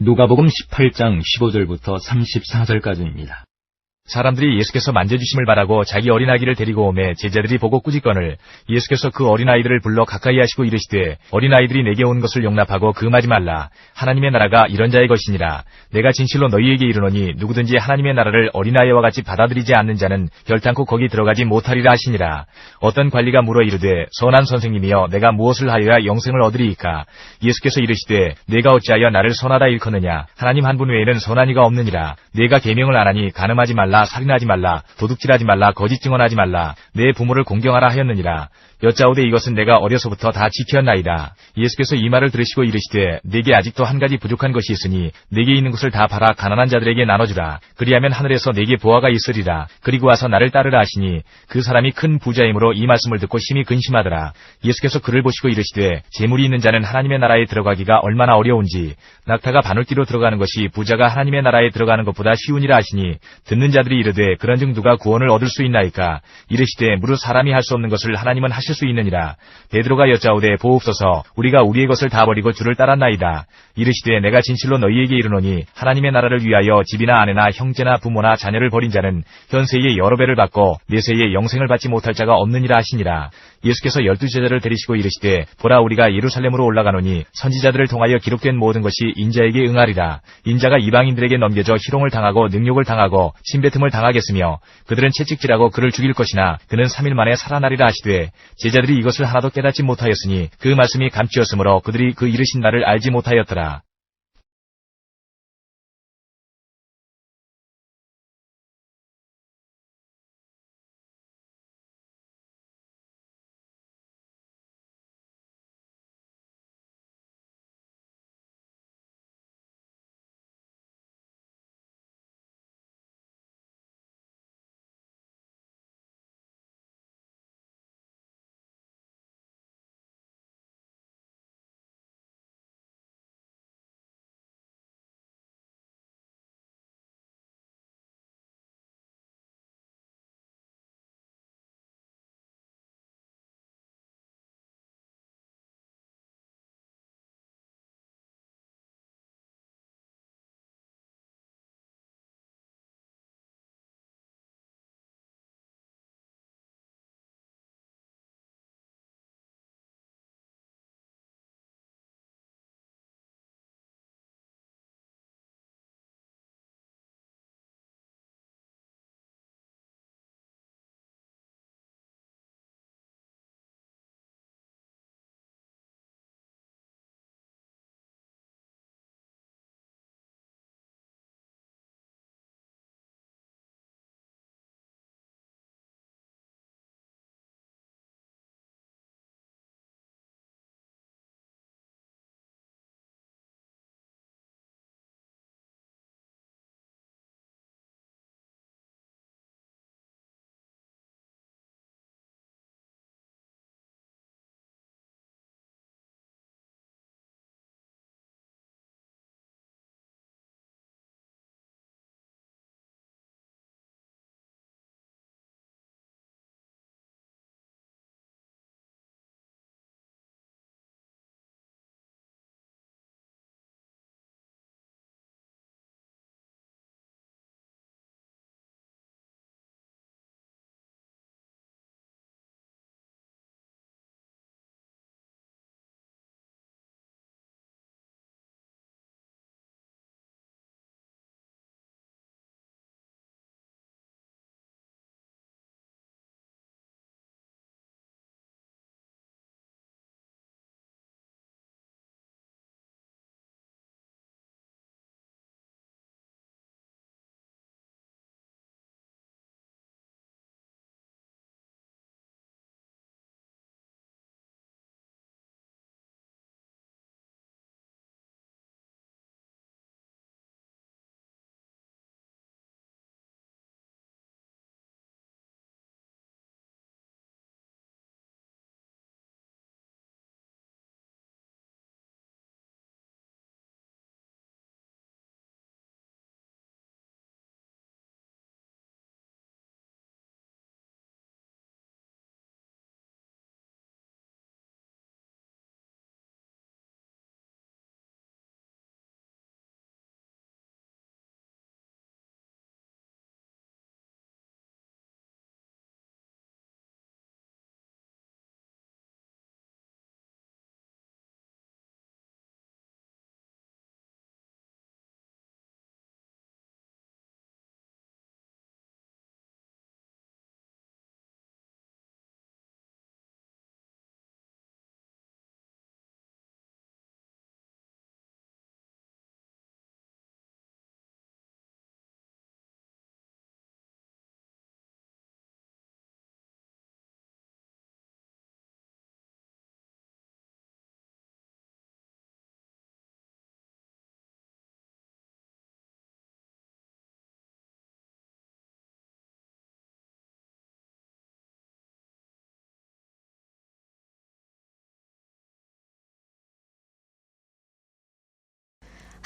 누가복음 18장 15절부터 34절까지입니다. 사람들이 예수께서 만져주심을 바라고 자기 어린아기를 데리고 오매 제자들이 보고 꾸짖거늘 예수께서 그 어린아이들을 불러 가까이 하시고 이르시되 어린아이들이 내게 온 것을 용납하고 금하지 말라. 하나님의 나라가 이런 자의 것이니라. 내가 진실로 너희에게 이르노니 누구든지 하나님의 나라를 어린아이와 같이 받아들이지 않는 자는 결단코 거기 들어가지 못하리라 하시니라. 어떤 관리가 물어 이르되 선한 선생님이여 내가 무엇을 하여야 영생을 얻으리이까. 예수께서 이르시되 내가 어찌하여 나를 선하다 일컫느냐. 하나님 한 분 외에는 선한 이가 없느니라. 내가 계명을 안 하니 간음하지 말라, 살인하지 말라, 도둑질하지 말라, 거짓 증언하지 말라, 내 부모를 공경하라 하였느니라. 여짜오되 이것은 내가 어려서부터 다 지켰나이다. 예수께서 이 말을 들으시고 이르시되 내게 아직도 한 가지 부족한 것이 있으니 내게 있는 것을 다 팔아 가난한 자들에게 나눠주라. 그리하면 하늘에서 내게 보화가 있으리라. 그리고 와서 나를 따르라 하시니 그 사람이 큰 부자이므로 이 말씀을 듣고 심히 근심하더라. 예수께서 그를 보시고 이르시되 재물이 있는 자는 하나님의 나라에 들어가기가 얼마나 어려운지 낙타가 바늘띠로 들어가는 것이 부자가 하나님의 나라에 들어가는 것보다 쉬우니라 하시니 듣는 자들이 이르되 그런즉 누가 구원을 얻을 수 있나이까. 이르시되 무릇 사람이 할 수 없는 것을 하나님은 하실 수 있느니라. 베드로가 여짜오되 보옵소서 우리가 우리의 것을 다 버리고 주를 따랐나이다. 이르시되 내가 진실로 너희에게 이르노니 하나님의 나라를 위하여 집이나 아내나 형제나 부모나 자녀를 버린 자는 현세에 여러 배를 받고 내세에 영생을 받지 못할 자가 없느니라 하시니라. 예수께서 12제자를 데리시고 이르시되 보라 우리가 예루살렘으로 올라가노니 선지자들을 통하여 기록된 모든 것이 인자에게 응하리라. 인자가 이방인들에게 넘겨져 희롱을 당하고 능욕을 당하고 침뱉음을 당하겠으며 그들은 채찍질하고 그를 죽일 것이나 그는 3일 만에 살아나리라 하시되 제자들이 이것을 하나도 깨닫지 못하였으니 그 말씀이 감추었으므로 그들이 그 이르신 날을 알지 못하였더라.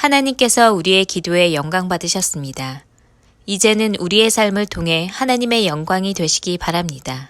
하나님께서 우리의 기도에 영광 받으셨습니다. 이제는 우리의 삶을 통해 하나님의 영광이 되시기 바랍니다.